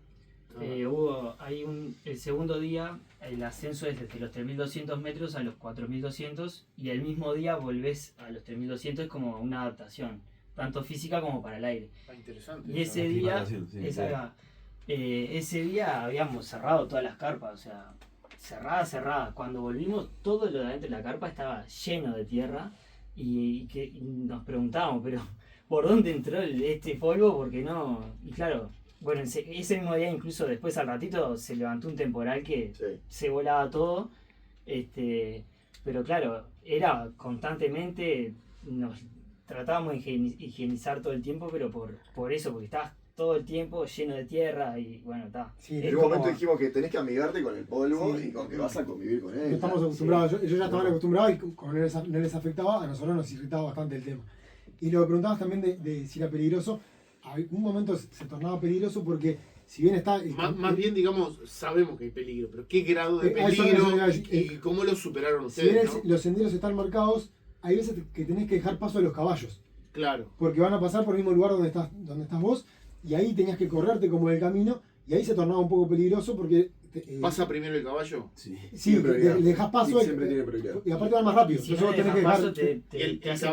Speaker 5: El segundo día, el ascenso es desde los 3200 metros a los 4200 y el mismo día volvés a los 3200, es como una adaptación, tanto física como para el aire.
Speaker 1: Está interesante.
Speaker 5: Y
Speaker 1: eso.
Speaker 5: ese día,
Speaker 4: aclimatación, sí,
Speaker 5: ese día habíamos cerrado todas las carpas, o sea, cerrada. Cuando volvimos, todo lo de adentro de la carpa estaba lleno de tierra y nos preguntábamos, pero ¿por dónde entró este polvo? Porque no. Y claro, bueno, ese mismo día, incluso después al ratito, se levantó un temporal que
Speaker 2: Sí.
Speaker 5: se volaba todo. Pero claro, era constantemente, nos tratábamos de higienizar todo el tiempo, pero por eso, porque estabas todo el tiempo lleno de tierra y bueno, está.
Speaker 3: Sí,
Speaker 5: Es
Speaker 2: En un
Speaker 5: como-
Speaker 2: momento dijimos que tenés que amigarte con el polvo
Speaker 3: Sí.
Speaker 2: y con que vas a convivir con él.
Speaker 3: No estamos acostumbrados, ellos ya estaban
Speaker 2: No.
Speaker 3: acostumbrados y como no les afectaba, a nosotros nos irritaba bastante el tema. Y lo que preguntabas también de si era peligroso, a algún momento se tornaba peligroso porque si bien está...
Speaker 1: Más bien, digamos, sabemos que hay peligro, pero ¿qué grado de
Speaker 3: a eso
Speaker 1: peligro
Speaker 3: iba a decir,
Speaker 1: y cómo lo superaron
Speaker 3: si bien
Speaker 1: ustedes? ¿no?
Speaker 3: los senderos están marcados, hay veces que tenés que dejar paso a los caballos,
Speaker 1: Claro.
Speaker 3: porque van a pasar por el mismo lugar donde estás vos, y ahí tenías que correrte como del camino, y ahí se tornaba un poco peligroso porque
Speaker 1: ¿Pasa primero el caballo?
Speaker 4: Sí.
Speaker 3: Sí,
Speaker 2: Siempre
Speaker 3: le
Speaker 2: prioridad.
Speaker 3: dejas paso.
Speaker 2: Siempre tiene prioridad.
Speaker 3: Y aparte va más rápido.
Speaker 5: Si
Speaker 3: Entonces
Speaker 5: no
Speaker 3: vos
Speaker 5: le
Speaker 3: tenés que
Speaker 5: dejas
Speaker 3: dejar.
Speaker 5: paso,
Speaker 1: Y el
Speaker 5: te hace-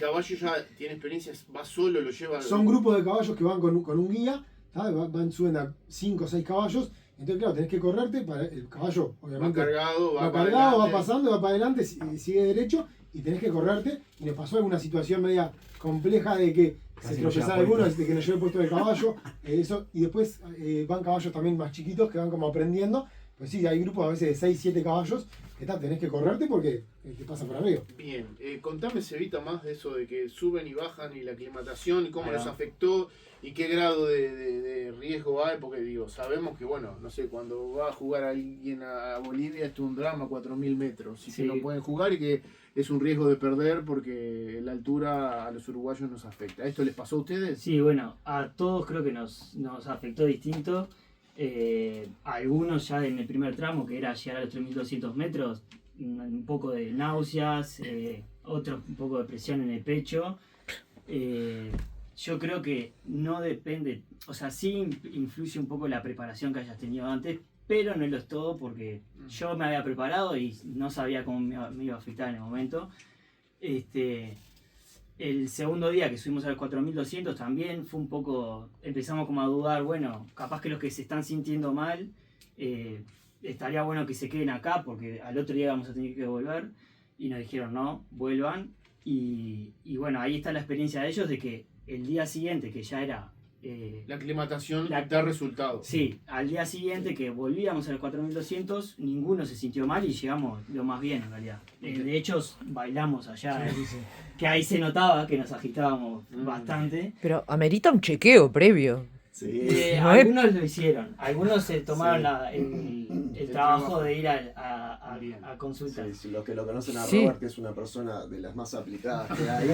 Speaker 1: caballo ya tiene experiencia, va solo, lo lleva.
Speaker 3: Son grupos de caballos que van con un guía, ¿sabes? Suben a 5 o 6 caballos. Entonces, claro, tenés que correrte para el caballo,
Speaker 1: Va
Speaker 3: obviamente.
Speaker 1: cargado,
Speaker 3: Va
Speaker 1: para
Speaker 3: cargado, va
Speaker 1: adelante.
Speaker 3: pasando, va para adelante, sigue derecho y tenés que correrte. Y nos pasó alguna situación media compleja de que
Speaker 4: Casi
Speaker 3: se
Speaker 4: nos
Speaker 3: tropezara
Speaker 4: lleva
Speaker 3: alguno,
Speaker 4: puesto.
Speaker 3: de que nos lleve puesto el caballo. Eso, y después van caballos también más chiquitos que van como aprendiendo. Pues sí, hay grupos a veces de 6, 7 caballos que tenés que correrte porque te pasa por arriba.
Speaker 1: Bien, contame, Cevita, más de eso de que suben y bajan y la aclimatación y cómo
Speaker 4: Bueno.
Speaker 1: les afectó y qué grado de riesgo hay, porque digo, sabemos que, bueno, no sé, cuando va a jugar alguien a Bolivia esto es un drama, 4.000 metros, y
Speaker 5: Sí.
Speaker 1: que no pueden jugar y que es un riesgo de perder porque la altura a los uruguayos nos afecta. ¿Esto les pasó a ustedes?
Speaker 5: Sí, bueno, a todos creo que nos afectó distinto. Algunos ya en el primer tramo, que era llegar a los 3.200 metros, un poco de náuseas, otros un poco de presión en el pecho. Yo creo que no depende, o sea, sí influye un poco la preparación que hayas tenido antes, pero no lo es todo porque yo me había preparado y no sabía cómo me iba a afectar en el momento. El segundo día que subimos a los 4.200 también fue un poco, empezamos como a dudar, bueno, capaz que los que se están sintiendo mal, estaría bueno que se queden acá porque al otro día vamos a tener que volver. Y nos dijeron, no, vuelvan. Y bueno, ahí está la experiencia de ellos de que el día siguiente, que ya era...
Speaker 1: La aclimatación
Speaker 5: La-
Speaker 1: da resultados.
Speaker 5: Sí, al día siguiente que volvíamos a los 4.200, ninguno se sintió mal y llegamos lo más bien en realidad. De hecho, bailamos allá, que ahí se notaba que nos agitábamos bastante.
Speaker 6: Pero amerita un chequeo previo.
Speaker 2: Sí.
Speaker 6: No es-
Speaker 5: Algunos lo hicieron, algunos se tomaron
Speaker 2: Sí.
Speaker 5: el trabajo
Speaker 1: trabajo.
Speaker 5: de ir
Speaker 1: Bien.
Speaker 5: a consultas.
Speaker 2: Sí, los que lo conocen a
Speaker 6: Sí.
Speaker 2: Robert, que es una persona de las más aplicadas que hay,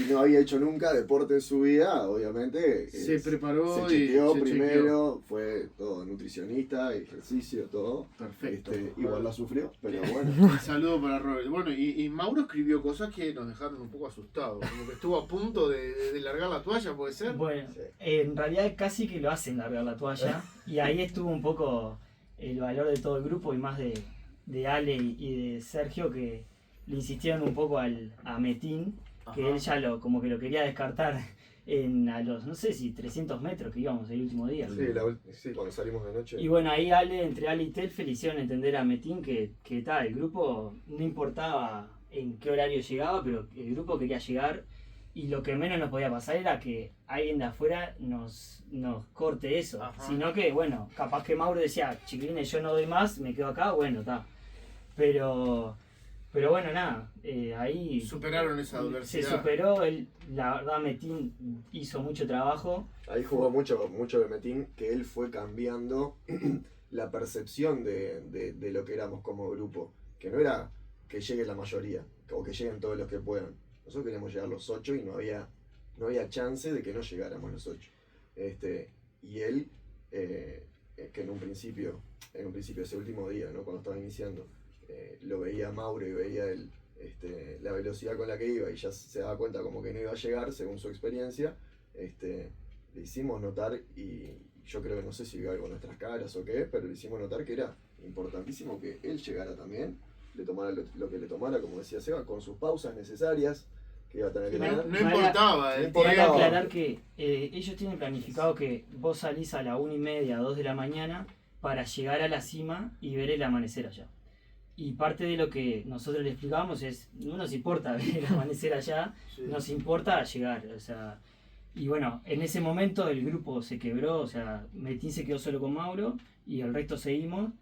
Speaker 2: y no había hecho nunca deporte en su vida, obviamente.
Speaker 1: Se preparó
Speaker 2: se
Speaker 1: y
Speaker 2: chequeó
Speaker 1: se
Speaker 2: primero, fue todo nutricionista, ejercicio, todo.
Speaker 1: Perfecto.
Speaker 2: Igual la sufrió, pero bueno.
Speaker 1: Un saludo para Robert. Bueno, y Mauro escribió cosas que nos dejaron un poco asustados. Como que estuvo a punto de largar la toalla, ¿puede ser?
Speaker 5: Bueno,
Speaker 2: Sí.
Speaker 5: en realidad casi que lo hacen largar la toalla y ahí estuvo un poco el valor de todo el grupo y más de Ale y de Sergio que le insistieron un poco a Metín, que él ya como que lo quería descartar a los, no sé si 300 metros que íbamos el último día.
Speaker 2: Sí, cuando salimos de noche.
Speaker 5: Y bueno, ahí entre Ale y Telfe le hicieron entender a Metín que tal, el grupo no importaba en qué horario llegaba, pero el grupo quería llegar y lo que menos nos podía pasar era que alguien de afuera nos corte eso.
Speaker 1: Ajá.
Speaker 5: Sino que, bueno, capaz que Mauro decía, chiquilines, yo no doy más, me quedo acá, bueno, está. Pero bueno, nada, ahí
Speaker 1: Superaron esa
Speaker 5: se
Speaker 1: adversidad.
Speaker 5: superó, la verdad Metín hizo mucho trabajo.
Speaker 2: Ahí jugó mucho Bemetín, que él fue cambiando la percepción de lo que éramos como grupo. Que no era que llegue la mayoría, o que lleguen todos los que puedan. Nosotros queríamos llegar los 8 y no había chance de que no llegáramos los 8. Y él, que en un principio ese último día, ¿no? Cuando estaba iniciando, lo veía a Mauro y veía la velocidad con la que iba y ya se daba cuenta como que no iba a llegar según su experiencia, le hicimos notar, y yo creo que no sé si vio algo en nuestras caras o qué, pero le hicimos notar que era importantísimo que él llegara también, le tomara lo que le tomara, como decía Seba, con sus pausas necesarias que iba a tener que
Speaker 1: No,
Speaker 2: tener.
Speaker 1: no importaba,
Speaker 2: No
Speaker 1: el
Speaker 2: importaba.
Speaker 5: Hay que
Speaker 1: tiempo.
Speaker 5: aclarar que ellos tienen planificado que vos salís a la 1:30, 2 de la mañana para llegar a la cima y ver el amanecer allá. Y parte de lo que nosotros le explicábamos es, no nos importa ver el amanecer allá,
Speaker 1: Sí.
Speaker 5: nos importa llegar. O sea, y bueno, en ese momento el grupo se quebró, o sea, Metín se quedó solo con Mauro y el resto seguimos.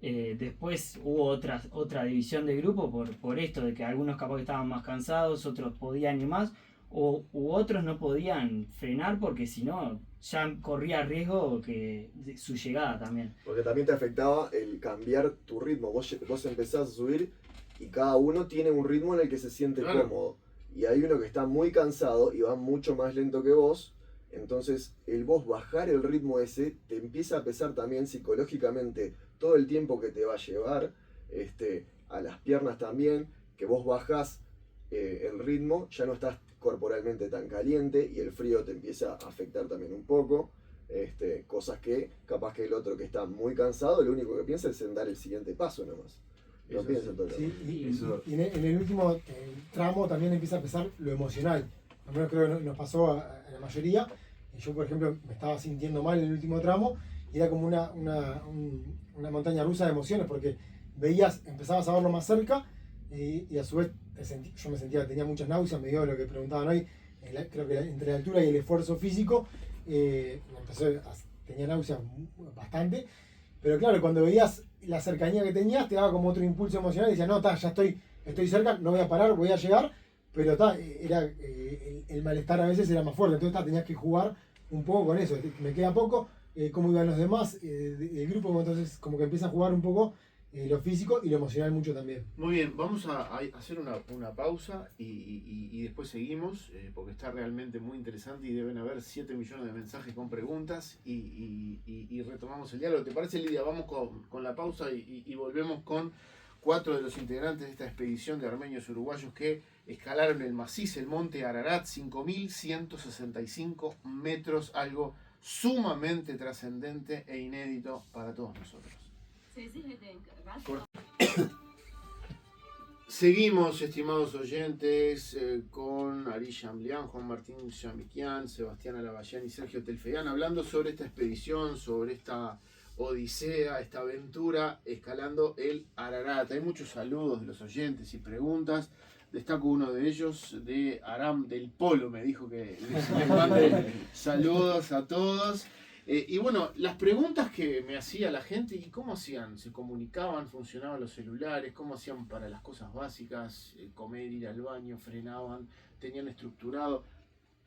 Speaker 5: Después hubo otra división de grupo por esto, de que algunos capaz que estaban más cansados, otros podían ir más, u otros no podían frenar porque si no ya corría riesgo de su llegada también.
Speaker 2: Porque también te afectaba el cambiar tu ritmo. Vos empezás a subir y cada uno tiene un ritmo en el que se siente
Speaker 1: Claro.
Speaker 2: cómodo. Y hay uno que está muy cansado y va mucho más lento que vos. Entonces, el vos bajar el ritmo ese te empieza a pesar también psicológicamente todo el tiempo que te va a llevar, a las piernas también, que vos bajás el ritmo, ya no estás corporalmente tan caliente y el frío te empieza a afectar también un poco. Cosas que capaz que el otro que está muy cansado, lo único que piensa es en dar el siguiente paso nomás. No
Speaker 1: Eso
Speaker 2: piensa en todo lo
Speaker 3: Sí,
Speaker 2: demás.
Speaker 3: y en el último tramo también empieza a pesar lo emocional. Al menos creo que nos pasó a la mayoría. Y yo, por ejemplo, me estaba sintiendo mal en el último tramo y era como una montaña rusa de emociones porque empezabas a verlo más cerca y a su vez yo me sentía, tenía muchas náuseas, me dio lo que preguntaban hoy, creo que entre la altura y el esfuerzo físico, tenía náuseas bastante. Pero claro, cuando veías la cercanía que tenías, te daba como otro impulso emocional y decías, no, ya estoy cerca, no voy a parar, voy a llegar, pero el malestar a veces era más fuerte, entonces tenías que jugar un poco con eso, me queda poco, cómo iban los demás del grupo, entonces como que empieza a jugar un poco lo físico y lo emocional mucho también.
Speaker 1: Muy bien, vamos a hacer una pausa y después seguimos, porque está realmente muy interesante y deben haber 7 millones de mensajes con preguntas y retomamos el diálogo. ¿Te parece, Lidia? Vamos con la pausa y volvemos con 4 de los integrantes de esta expedición de armenios uruguayos que escalaron el macizo, el monte Ararat, 5.165 metros, algo sumamente trascendente e inédito para todos nosotros. Seguimos, estimados oyentes, con Ari Chamblián, Juan Martín Chamiquián, Sebastián Alabayán y Sergio Telfeán, hablando sobre esta expedición, sobre esta odisea, esta aventura, escalando el Ararat. Hay muchos saludos de los oyentes y preguntas. Destaco uno de ellos, de Aram del Polo, me dijo que les mande saludos a todos. Y bueno, las preguntas que me hacía la gente, ¿y cómo hacían? ¿Se comunicaban? ¿Funcionaban los celulares? ¿Cómo hacían para las cosas básicas? Comer, ir al baño, frenaban, tenían estructurado.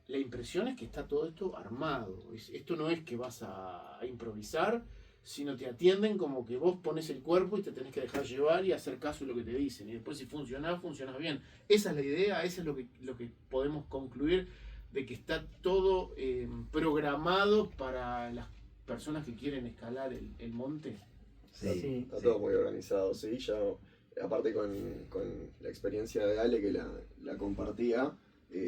Speaker 1: La impresión es que está todo esto armado. Esto no es que vas a improvisar, sino te atienden como que vos pones el cuerpo y te tenés que dejar llevar y hacer caso de lo que te dicen. Y después si funcionás bien. Esa es la idea, eso es lo que podemos concluir, de que está todo programado para las personas que quieren escalar el monte.
Speaker 2: Sí, está todo muy organizado, sí, ya aparte con la experiencia de Ale que la compartía,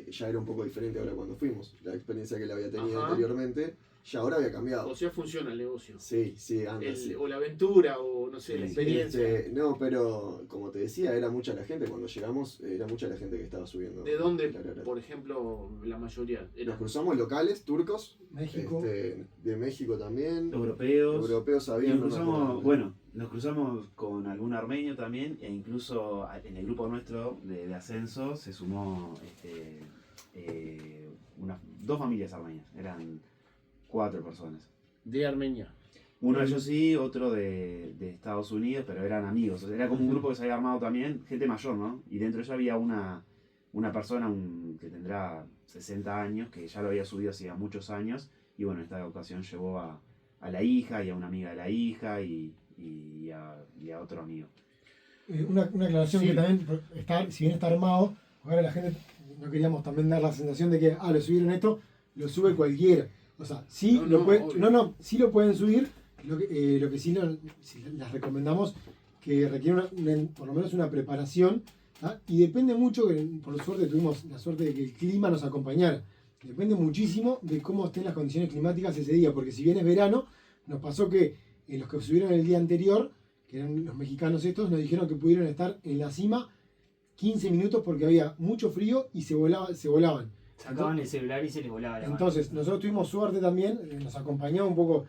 Speaker 2: ya era un poco diferente ahora cuando fuimos. La experiencia que la había tenido anteriormente, ya ahora había cambiado.
Speaker 1: O sea, funciona el negocio.
Speaker 2: Sí, anda. Sí.
Speaker 1: O la aventura, o no sé, la experiencia.
Speaker 2: No, pero como te decía, era mucha la gente. Cuando llegamos, era mucha la gente que estaba subiendo.
Speaker 1: ¿De dónde, por ejemplo, la mayoría?
Speaker 2: Nos cruzamos locales, turcos.
Speaker 3: México.
Speaker 2: De México también.
Speaker 4: Europeos
Speaker 2: habían.
Speaker 4: Nos cruzamos con algún armenio también, e incluso en el grupo nuestro de ascenso se sumó 2 familias armenias. Eran 4 personas.
Speaker 1: De Armenia.
Speaker 4: Uno de ellos sí, otro de Estados Unidos, pero eran amigos. O sea, era como un grupo que se había armado también, gente mayor, ¿no? Y dentro de ellos había una persona que tendrá 60 años, que ya lo había subido hacía muchos años. Y bueno, en esta ocasión llevó a la hija y a una amiga de la hija y a otro amigo.
Speaker 3: Una aclaración que también, si bien está armado, ahora la gente, no queríamos también dar la sensación de que, lo subieron esto, lo sube cualquiera. O sea, sí sí lo pueden subir, lo que sí les recomendamos que requiere por lo menos una preparación, ¿tá? Y depende mucho, por suerte tuvimos la suerte de que el clima nos acompañara, depende muchísimo de cómo estén las condiciones climáticas ese día, porque si bien es verano, nos pasó que los que subieron el día anterior, que eran los mexicanos estos, nos dijeron que pudieron estar en la cima 15 minutos porque había mucho frío y se volaban.
Speaker 5: Sacaban el celular y se les volaba la mano.
Speaker 3: Entonces, nosotros tuvimos suerte también, nos acompañaba un poco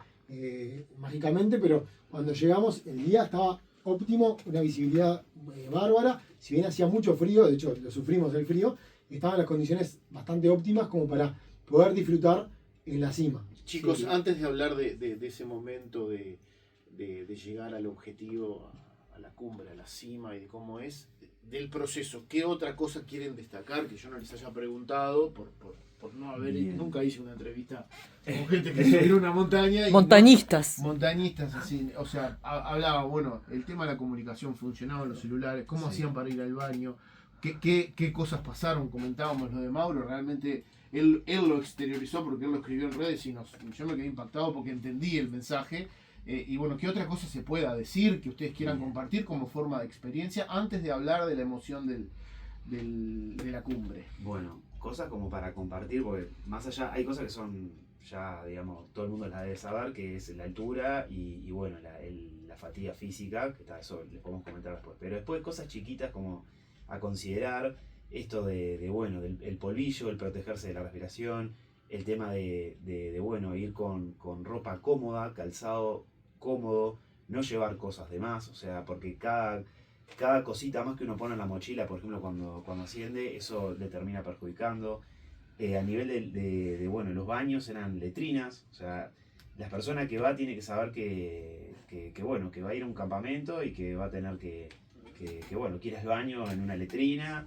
Speaker 3: mágicamente, pero cuando llegamos el día estaba óptimo, una visibilidad bárbara, si bien hacía mucho frío, de hecho lo sufrimos el frío, estaban las condiciones bastante óptimas como para poder disfrutar en la cima.
Speaker 1: Chicos, antes de hablar de ese momento de llegar al objetivo, a la cumbre, a la cima y de cómo es, del proceso, ¿qué otra cosa quieren destacar que yo no les haya preguntado por no haber, nunca hice una entrevista con gente que subió una montaña?
Speaker 6: Montañistas.
Speaker 1: Montañistas, así, o sea, hablaba, bueno, el tema de la comunicación, funcionaban los celulares, cómo hacían para ir al baño, qué cosas pasaron, comentábamos lo de Mauro, realmente él lo exteriorizó porque él lo escribió en redes y yo me quedé impactado porque entendí el mensaje. Y bueno, ¿qué otra cosa se pueda decir que ustedes quieran compartir como forma de experiencia antes de hablar de la emoción de la cumbre?
Speaker 4: Bueno, cosas como para compartir, porque más allá hay cosas que son ya, digamos, todo el mundo las debe saber, que es la altura y bueno, la fatiga física, que está, eso les podemos comentar después. Pero después cosas chiquitas como a considerar, esto bueno, el polvillo, el protegerse de la respiración, el tema de bueno, ir con ropa cómoda, calzado cómodo, no llevar cosas de más, o sea, porque cada cosita más que uno pone en la mochila, por ejemplo, cuando asciende, eso le termina perjudicando. A nivel bueno, los baños eran letrinas, o sea, las personas que va tiene que saber bueno, que va a ir a un campamento y que va a tener que bueno, que ir al baño en una letrina,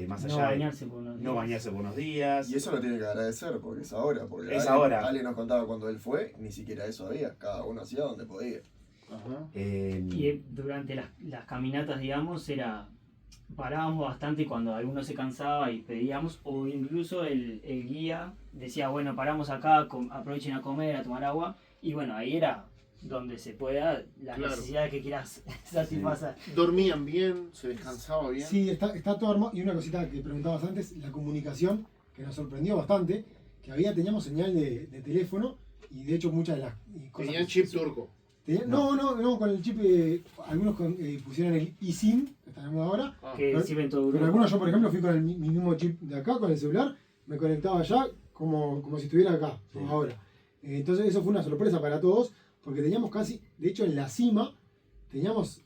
Speaker 4: más allá
Speaker 5: No bañarse por unos días.
Speaker 4: no bañarse por unos días.
Speaker 2: Y eso lo tiene que agradecer, porque es ahora. Porque
Speaker 4: Es ahora.
Speaker 2: Ale nos contaba cuando él fue, ni siquiera eso había. Cada uno hacía donde podía.
Speaker 1: Ajá.
Speaker 5: Y durante las caminatas, digamos, parábamos bastante cuando alguno se cansaba y pedíamos, o incluso el guía decía, bueno, paramos acá, aprovechen a comer, a tomar agua, y bueno, ahí era donde se pueda la
Speaker 1: Claro.
Speaker 5: necesidad que quieras satisfacer.
Speaker 1: ¿Dormían bien? ¿Se descansaba bien?
Speaker 3: Sí, está todo armado. Y una cosita que preguntabas antes, la comunicación, que nos sorprendió bastante, que teníamos señal de teléfono, y de hecho muchas de las cosas...
Speaker 1: Tenían chip turco.
Speaker 3: No, con el chip, algunos pusieron el eSIM, que está de moda ahora,
Speaker 1: Ah,
Speaker 5: Que
Speaker 3: Pero-
Speaker 5: sirve en todo
Speaker 3: pero
Speaker 5: Europa.
Speaker 3: algunos yo, por ejemplo, fui con mi mismo chip de acá, con el celular, me conectaba allá como si estuviera acá,
Speaker 4: Sí.
Speaker 3: como ahora. Entonces eso fue una sorpresa para todos, porque teníamos casi, de hecho en la cima, teníamos,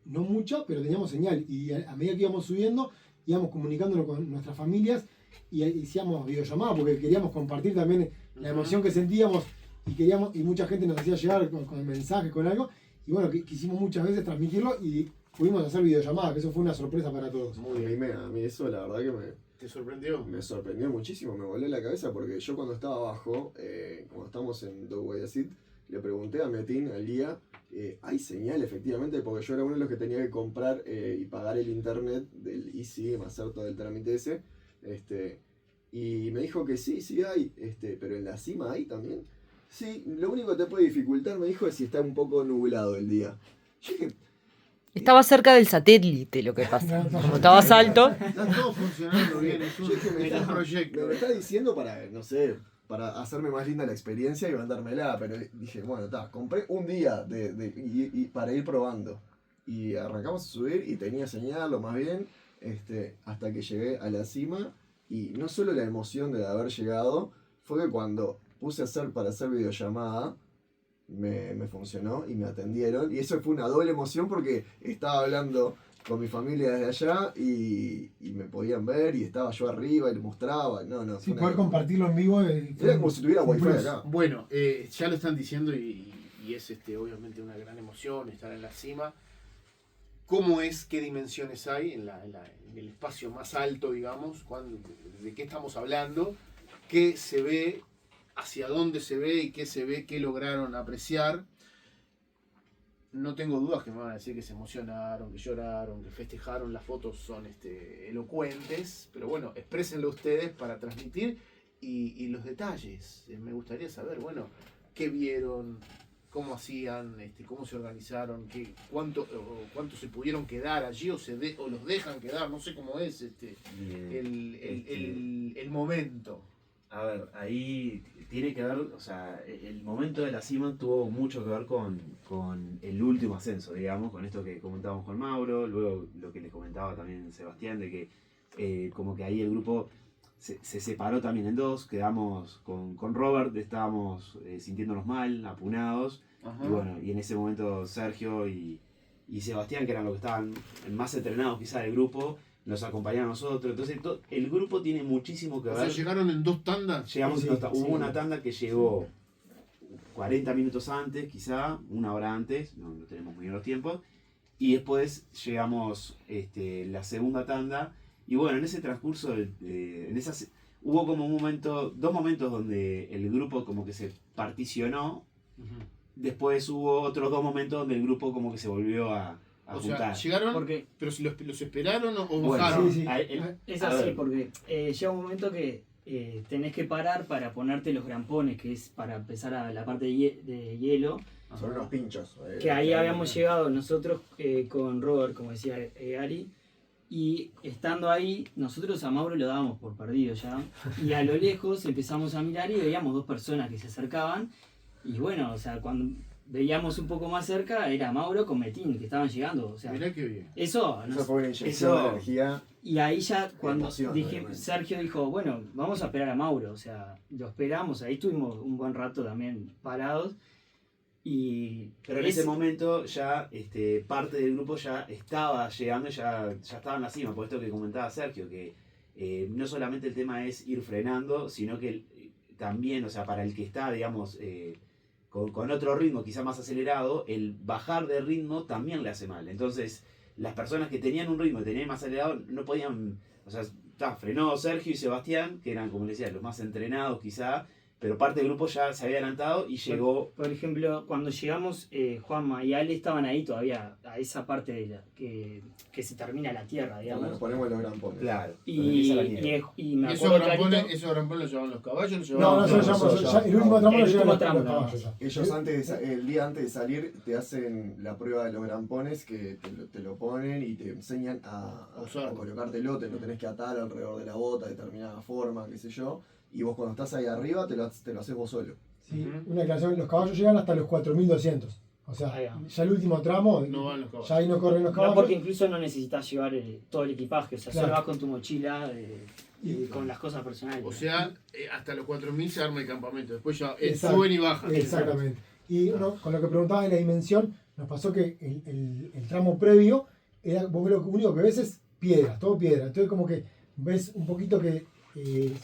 Speaker 3: no mucha, pero teníamos señal, y a medida que íbamos subiendo, íbamos comunicándonos con nuestras familias, y hacíamos videollamadas, porque queríamos compartir también la emoción que sentíamos, y mucha gente nos hacía llegar con mensajes, con algo, y bueno, quisimos muchas veces transmitirlo, y pudimos hacer videollamadas, que eso fue una sorpresa para todos.
Speaker 1: Muy bien.
Speaker 2: A mí eso la verdad que
Speaker 1: ¿Te sorprendió?
Speaker 2: me sorprendió muchísimo, me voló la cabeza porque yo cuando estaba abajo, cuando estábamos en Guayaquil, le pregunté a Metín, al guía, ¿hay señal efectivamente? Porque yo era uno de los que tenía que comprar y pagar el internet del eSIM, hacer todo el trámite ese, y me dijo que sí hay, pero en la cima hay también. Sí, lo único que te puede dificultar, me dijo, es si está un poco nublado el día. Yo dije,
Speaker 6: Estaba cerca del satélite lo que pasa. Como estabas alto.
Speaker 1: Está todo funcionando bien, es un,
Speaker 2: Yo dije,
Speaker 1: es un proyecto.
Speaker 2: me lo está diciendo para, no sé, para hacerme más linda la experiencia y mandármela, pero dije, bueno, compré un día y para ir probando. Y arrancamos a subir y tenía señal, lo más bien, hasta que llegué a la cima, y no solo la emoción de haber llegado, fue que cuando puse para hacer videollamada, me funcionó y me atendieron, y eso fue una doble emoción porque estaba hablando con mi familia desde allá y me podían ver y estaba yo arriba y les mostraba,
Speaker 3: Sí,
Speaker 2: fue
Speaker 3: poder compartirlo en vivo.
Speaker 2: era como si tuviera wifi acá.
Speaker 1: Bueno, ya lo están diciendo y es obviamente una gran emoción estar en la cima. ¿Cómo es, qué dimensiones hay en el espacio más alto, digamos? ¿De qué estamos hablando? ¿Qué se ve? ¿Hacia dónde se ve y qué se ve? ¿Qué lograron apreciar? No tengo dudas que me van a decir que se emocionaron, que lloraron, que festejaron. Las fotos son elocuentes, pero bueno, exprésenlo ustedes para transmitir y los detalles. Me gustaría saber, bueno, qué vieron, cómo hacían, cómo se organizaron, cuánto se pudieron quedar allí o los dejan quedar, no sé cómo es el momento.
Speaker 4: A ver, ahí tiene que ver, o sea, el momento de la cima tuvo mucho que ver con el último ascenso, digamos, con esto que comentábamos con Mauro, luego lo que les comentaba también Sebastián, de que como que ahí el grupo se separó también en dos, quedamos con Robert, estábamos sintiéndonos mal, apunados,
Speaker 1: Ajá.
Speaker 4: y bueno, y en ese momento Sergio y Sebastián, que eran los que estaban más entrenados quizá del grupo, nos acompañaron a nosotros. Entonces el grupo tiene muchísimo que
Speaker 1: O
Speaker 4: ver.
Speaker 1: sea, llegaron en 2 tandas.
Speaker 4: Llegamos
Speaker 3: Sí,
Speaker 4: hubo
Speaker 3: sí.
Speaker 4: una tanda que llegó 40 minutos antes, quizá, una hora antes, no tenemos muy bien los tiempos, y después llegamos la segunda tanda, y bueno, en ese transcurso, hubo como dos momentos donde el grupo como que se particionó, después hubo otros 2 momentos donde el grupo como que se volvió a
Speaker 1: O sea,
Speaker 4: juntar.
Speaker 1: llegaron,
Speaker 5: Porque
Speaker 1: pero si los esperaron o
Speaker 4: Bueno,
Speaker 1: bajaron.
Speaker 3: Sí, sí.
Speaker 5: es
Speaker 4: A
Speaker 5: así,
Speaker 4: ver.
Speaker 5: porque llega un momento que tenés que parar para ponerte los grampones, que es para empezar a la parte de hielo.
Speaker 2: Son unos pinchos.
Speaker 5: Que ahí habíamos llegado nosotros con Robert, como decía Ari, Y estando ahí, nosotros a Mauro lo dábamos por perdido ya. Y a lo lejos empezamos a mirar y veíamos 2 personas que se acercaban. Y bueno, o sea, cuando veíamos un poco más cerca, era Mauro con Metín, que estaban llegando. O sea,
Speaker 1: Mirá qué bien.
Speaker 5: eso,
Speaker 2: Eso fue una inyección de energía.
Speaker 5: y ahí ya cuando
Speaker 2: Emoción,
Speaker 5: dije,
Speaker 2: realmente.
Speaker 5: Sergio dijo, bueno, vamos a esperar a Mauro. O sea, lo esperamos, ahí estuvimos un buen rato también parados.
Speaker 4: Pero en ese momento ya parte del grupo ya estaba llegando, ya estaba en la cima, por esto que comentaba Sergio, que no solamente el tema es ir frenando, sino que también, o sea, para el que está, digamos, con otro ritmo quizá más acelerado, el bajar de ritmo también le hace mal. Entonces, las personas que tenían un ritmo y tenían más acelerado no podían, o sea, frenó Sergio y Sebastián, que eran, como les decía, los más entrenados quizá, pero parte del grupo ya se había adelantado y llegó.
Speaker 5: Por ejemplo, cuando llegamos, Juanma y Ale estaban ahí todavía, a esa parte de que se termina la tierra,
Speaker 2: Cuando
Speaker 5: digamos.
Speaker 2: nos ponemos los grampones.
Speaker 4: Claro.
Speaker 5: Y,
Speaker 4: donde empieza la nieve.
Speaker 5: y me
Speaker 1: ¿Esos
Speaker 5: acuerdo clarito,
Speaker 1: grampones los llevaban los caballos? ¿Los
Speaker 3: No,
Speaker 1: llevaban
Speaker 3: nosotros
Speaker 2: no,
Speaker 3: llevamos,
Speaker 2: nosotros
Speaker 3: el último tramo
Speaker 5: el
Speaker 3: lo llevan
Speaker 5: último
Speaker 3: los
Speaker 5: tramo,
Speaker 3: caballos ya.
Speaker 2: Ellos el día antes de salir te hacen la prueba de los grampones que te lo ponen y te enseñan a colocártelo, te lo tenés que atar alrededor de la bota de determinada forma, qué sé yo, y vos cuando estás ahí arriba te lo haces vos solo.
Speaker 3: Sí, una aclaración, los caballos llegan hasta los 4200. O sea,
Speaker 5: Ahí va.
Speaker 3: ya el último tramo,
Speaker 1: No van los caballos.
Speaker 3: ya ahí no corren los
Speaker 5: no,
Speaker 3: caballos.
Speaker 5: porque incluso no necesitas llevar todo el equipaje, o sea,
Speaker 3: Claro.
Speaker 5: solo vas con tu mochila y con las cosas personales.
Speaker 1: O sea, hasta los 4000 se arma el campamento. Después ya
Speaker 3: Exacto.
Speaker 1: suben y bajan.
Speaker 3: Exactamente. Y con lo que preguntabas de la dimensión, nos pasó que el tramo previo, vos lo único que ves es piedras, todo piedra. Entonces como que ves un poquito que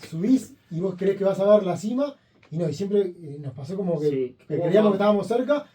Speaker 3: subís y vos creés que vas a ver la cima, y no, y siempre nos pasó como que,
Speaker 5: Sí.
Speaker 3: que creíamos que estábamos cerca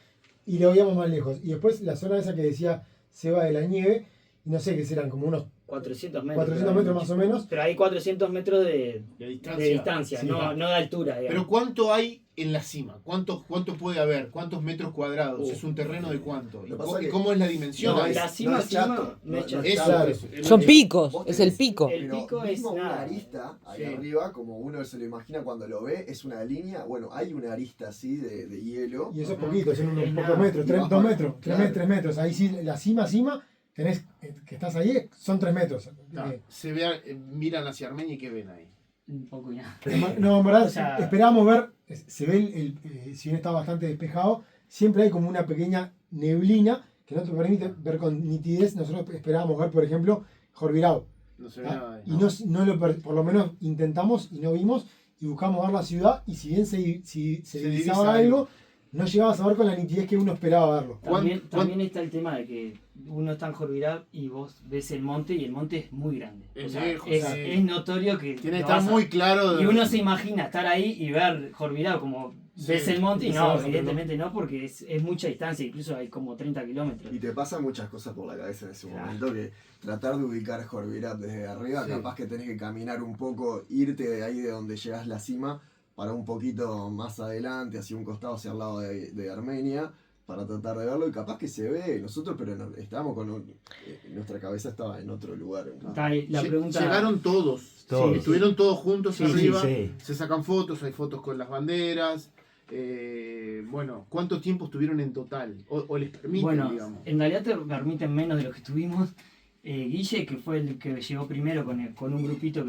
Speaker 3: y lo veíamos más lejos. Y después la zona esa que decía Seba de la nieve, y no sé qué serán, como unos
Speaker 5: 400 metros.
Speaker 3: 400 metros más o menos.
Speaker 5: Pero hay 400 metros de
Speaker 1: distancia.
Speaker 5: distancia,
Speaker 3: Sí,
Speaker 5: no,
Speaker 3: va.
Speaker 5: no de altura,
Speaker 1: Pero
Speaker 5: digamos.
Speaker 1: ¿cuánto hay en la cima? ¿Cuánto puede haber? ¿Cuántos metros cuadrados?
Speaker 5: Uh.
Speaker 1: ¿Es un terreno de cuánto? ¿Y
Speaker 2: Lo que pasa es que-
Speaker 1: cómo es la dimensión?
Speaker 5: No,
Speaker 1: ahí?
Speaker 5: la cima,
Speaker 2: es chato,
Speaker 5: cima, no es chato.
Speaker 1: Eso,
Speaker 3: Claro.
Speaker 6: Son picos,
Speaker 2: Vos
Speaker 6: es el
Speaker 2: tenés-
Speaker 6: pico.
Speaker 5: El
Speaker 2: Pero
Speaker 5: pico es
Speaker 2: mismo una
Speaker 5: nada.
Speaker 2: arista ahí
Speaker 1: Sí.
Speaker 2: arriba, como uno se lo imagina cuando lo ve, es una línea. Bueno, hay una arista así de hielo.
Speaker 3: Y eso es poquito, son unos
Speaker 5: Es
Speaker 3: pocos
Speaker 5: nada.
Speaker 3: metros,
Speaker 2: Y bajo-
Speaker 3: 2 metros,
Speaker 2: claro.
Speaker 3: 3 metros. Ahí sí, la cima, tenés, que estás ahí, son 3 metros.
Speaker 1: Se ve, miran hacia Armenia y ¿qué ven ahí?
Speaker 5: Un poco y nada.
Speaker 3: No, en verdad,
Speaker 5: O sea-
Speaker 3: esperábamos ver, se ve, si bien está bastante despejado, siempre hay como una pequeña neblina que no te permite ver con nitidez. Nosotros esperábamos ver, por ejemplo, Jorbirao.
Speaker 1: No se ve nada ahí.
Speaker 3: Y por lo menos intentamos y no vimos, y buscamos ver la ciudad, y si bien se
Speaker 1: divisa
Speaker 3: divisaba
Speaker 1: algo.
Speaker 3: algo, no llegabas a ver con la nitidez que uno esperaba verlo.
Speaker 5: También está el tema de que uno está en Jorbirá y vos ves el monte y el monte es muy grande.
Speaker 1: Es
Speaker 5: O sea,
Speaker 1: lejos,
Speaker 5: es,
Speaker 1: sí.
Speaker 5: es notorio que
Speaker 1: Tiene que
Speaker 5: lo
Speaker 1: estar
Speaker 5: vas a-
Speaker 1: muy claro.
Speaker 5: Y uno se imagina estar ahí y ver Jorbirá como
Speaker 1: Sí,
Speaker 5: ves el monte y
Speaker 3: sí,
Speaker 5: no,
Speaker 3: sí,
Speaker 5: evidentemente no, porque es mucha distancia, incluso hay como 30 kilómetros.
Speaker 2: Y te pasan muchas cosas por la cabeza en ese
Speaker 5: Claro.
Speaker 2: momento que tratar de ubicar Jorvirat desde arriba,
Speaker 1: Sí.
Speaker 2: capaz que tenés que caminar un poco, irte de ahí de donde llegás la cima para un poquito más adelante, hacia un costado, hacia el lado de Armenia, para tratar de verlo y capaz que se ve nosotros, pero estábamos nuestra cabeza estaba en otro lugar.
Speaker 5: Está ahí la pregunta.
Speaker 1: Llegaron todos.
Speaker 4: Todos.
Speaker 1: Estuvieron todos juntos
Speaker 5: Sí,
Speaker 1: arriba.
Speaker 4: sí.
Speaker 1: Se sacan fotos, hay fotos con las banderas. Bueno, ¿cuánto tiempo estuvieron en total? O les permiten,
Speaker 5: Bueno,
Speaker 1: digamos.
Speaker 5: en realidad te permiten menos de lo que estuvimos. Guille, que fue el que llegó primero con un grupito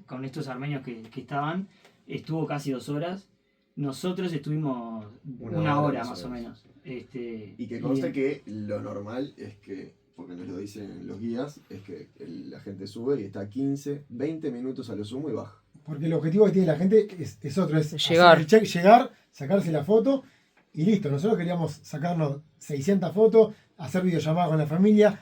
Speaker 5: con estos armenios que estaban, estuvo casi 2 horas. Nosotros estuvimos una hora más o menos.
Speaker 2: Y que conste que lo normal es que, porque nos lo dicen los guías, es que la gente sube y está 15, 20 minutos a lo sumo y baja.
Speaker 3: Porque el objetivo que tiene la gente es otro, es
Speaker 6: Llegar.
Speaker 3: hacer el check, llegar, sacarse la foto y listo. Nosotros queríamos sacarnos 600 fotos, hacer videollamadas con la familia,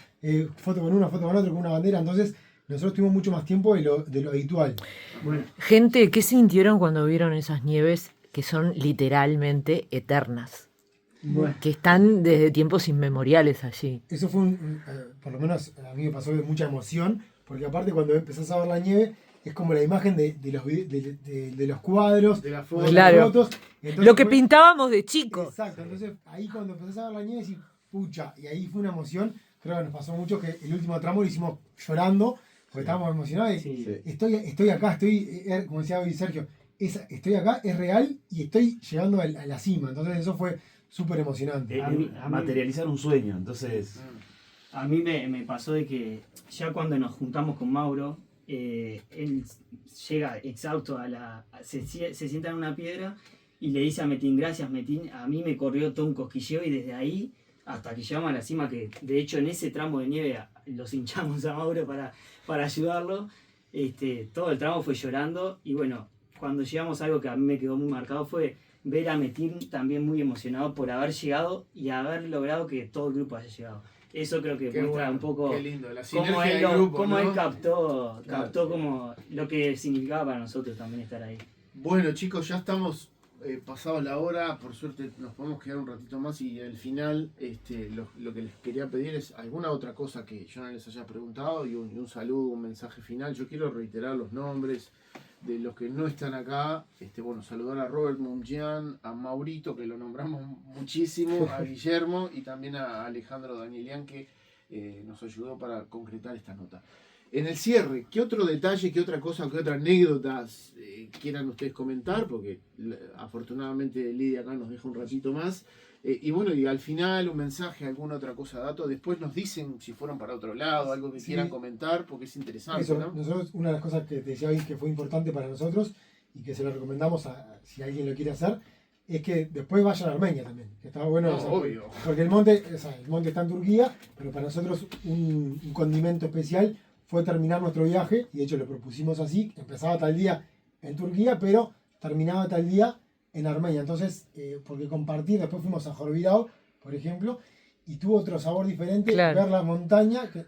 Speaker 3: foto con uno, foto con otro, con una bandera. Entonces nosotros tuvimos mucho más tiempo de lo habitual.
Speaker 5: Bueno,
Speaker 6: Gente, ¿qué sintieron cuando vieron esas nieves que son literalmente eternas?
Speaker 5: bueno.
Speaker 6: Que están desde tiempos inmemoriales allí.
Speaker 3: Eso fue, por lo menos a mí me pasó de mucha emoción, porque aparte cuando empezás a ver la nieve, es como la imagen de los cuadros,
Speaker 1: De la
Speaker 3: o
Speaker 1: foto.
Speaker 3: de
Speaker 6: Claro.
Speaker 3: las fotos. Entonces
Speaker 6: Lo que
Speaker 3: fue-
Speaker 6: pintábamos de chicos.
Speaker 3: Exacto, entonces ahí cuando empezás a ver la nieve decís, pucha, y ahí fue una emoción. Creo que nos pasó mucho que el último tramo lo hicimos llorando, porque estábamos emocionados. Y
Speaker 5: Sí.
Speaker 2: Sí.
Speaker 3: estoy acá, como decía hoy Sergio, estoy acá, es real y estoy llegando a la cima. Entonces eso fue súper emocionante.
Speaker 5: A mí-
Speaker 4: Materializar un sueño, entonces.
Speaker 5: a mí me pasó de que ya cuando nos juntamos con Mauro, él llega exhausto se sienta en una piedra y le dice a Metín, gracias Metín, a mí me corrió todo un cosquilleo y desde ahí hasta que llegamos a la cima, que de hecho en ese tramo de nieve los hinchamos a Mauro para ayudarlo, todo el tramo fue llorando y bueno, cuando llegamos algo que a mí me quedó muy marcado fue ver a Metín también muy emocionado por haber llegado y haber logrado que todo el grupo haya llegado. Eso creo que
Speaker 1: Qué
Speaker 5: muestra
Speaker 1: bueno,
Speaker 5: un poco
Speaker 1: qué lindo, la
Speaker 5: cómo
Speaker 1: sinergia
Speaker 5: él,
Speaker 1: del grupo,
Speaker 5: cómo
Speaker 1: ¿no?
Speaker 5: él captó
Speaker 2: Claro.
Speaker 5: como lo que significaba para nosotros también estar ahí.
Speaker 1: Bueno, chicos, ya estamos pasado la hora, por suerte nos podemos quedar un ratito más y al final lo que les quería pedir es alguna otra cosa que yo no les haya preguntado y un saludo, un mensaje final. Yo quiero reiterar los nombres de los que no están acá. Saludar a Robert Mungian, a Maurito, que lo nombramos muchísimo, a Guillermo y también a Alejandro Danielian, que nos ayudó para concretar esta nota. En el cierre, ¿qué otro detalle, qué otra cosa, qué otras anécdotas quieran ustedes comentar? Porque afortunadamente Lidia acá nos deja un ratito más. Y al final un mensaje, alguna otra cosa, dato. Después nos dicen si fueron para otro lado, algo que quieran comentar, porque es interesante,
Speaker 3: Eso,
Speaker 1: ¿no?
Speaker 3: nosotros, una de las cosas que te decía hoy que fue importante para nosotros y que se lo recomendamos si alguien lo quiere hacer, es que después vayan a Armenia también, que estaba bueno.
Speaker 1: No, obvio.
Speaker 3: Porque el monte está en Turquía, pero para nosotros un condimento especial fue terminar nuestro viaje, y de hecho lo propusimos así, empezaba tal día en Turquía, pero terminaba tal día en Armenia. Entonces, porque compartir, después fuimos a Jorvirao, por ejemplo, y tuvo otro sabor diferente,
Speaker 6: Claro.
Speaker 3: ver la montaña, que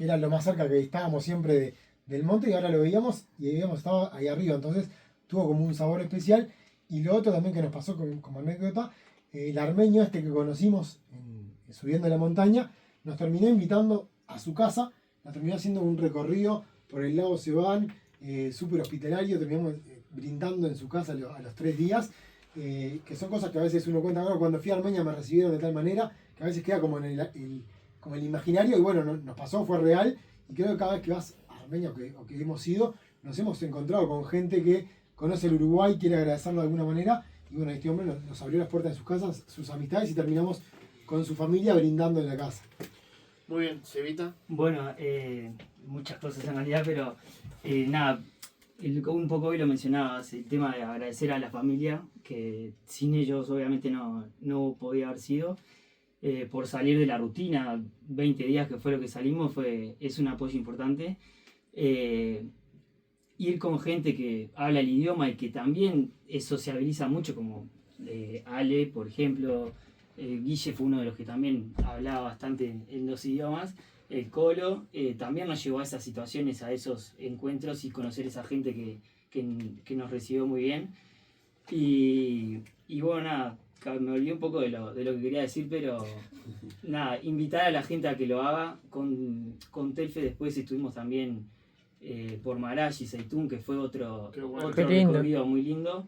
Speaker 3: era lo más cerca que estábamos siempre del monte, y ahora lo veíamos y habíamos estado ahí arriba. Entonces, tuvo como un sabor especial. Y lo otro también que nos pasó como anécdota, el armenio que conocimos subiendo la montaña, nos terminó invitando a su casa, nos terminó haciendo un recorrido por el lago Sevan, súper hospitalario, terminamos brindando en su casa a los 3 días, que son cosas que a veces uno cuenta, "Bueno, cuando fui a Armenia me recibieron de tal manera", que a veces queda como en como el imaginario, y bueno, nos pasó, fue real, y creo que cada vez que vas a Armenia o que hemos ido, nos hemos encontrado con gente que conoce el Uruguay, quiere agradecerlo de alguna manera, y bueno, este hombre nos abrió las puertas de sus casas, sus amistades, y terminamos con su familia brindando en la casa.
Speaker 1: Muy bien, Cevita.
Speaker 5: Bueno, muchas cosas en realidad, pero nada, un poco hoy lo mencionabas, el tema de agradecer a la familia, que sin ellos obviamente no podía haber sido, por salir de la rutina, 20 días que fue lo que salimos, es un apoyo importante. Ir con gente que habla el idioma y que también sociabiliza mucho, como Ale, por ejemplo. Guille fue uno de los que también hablaba bastante en los idiomas. El Colo también nos llevó a esas situaciones, a esos encuentros y conocer a esa gente que nos recibió muy bien. Y bueno, nada, me olvidé un poco de lo que quería decir, pero nada, invitar a la gente a que lo haga. Con Telfe después estuvimos también por Marash y Seitún, que fue otro
Speaker 1: bueno.
Speaker 6: Qué lindo.
Speaker 5: recorrido muy lindo.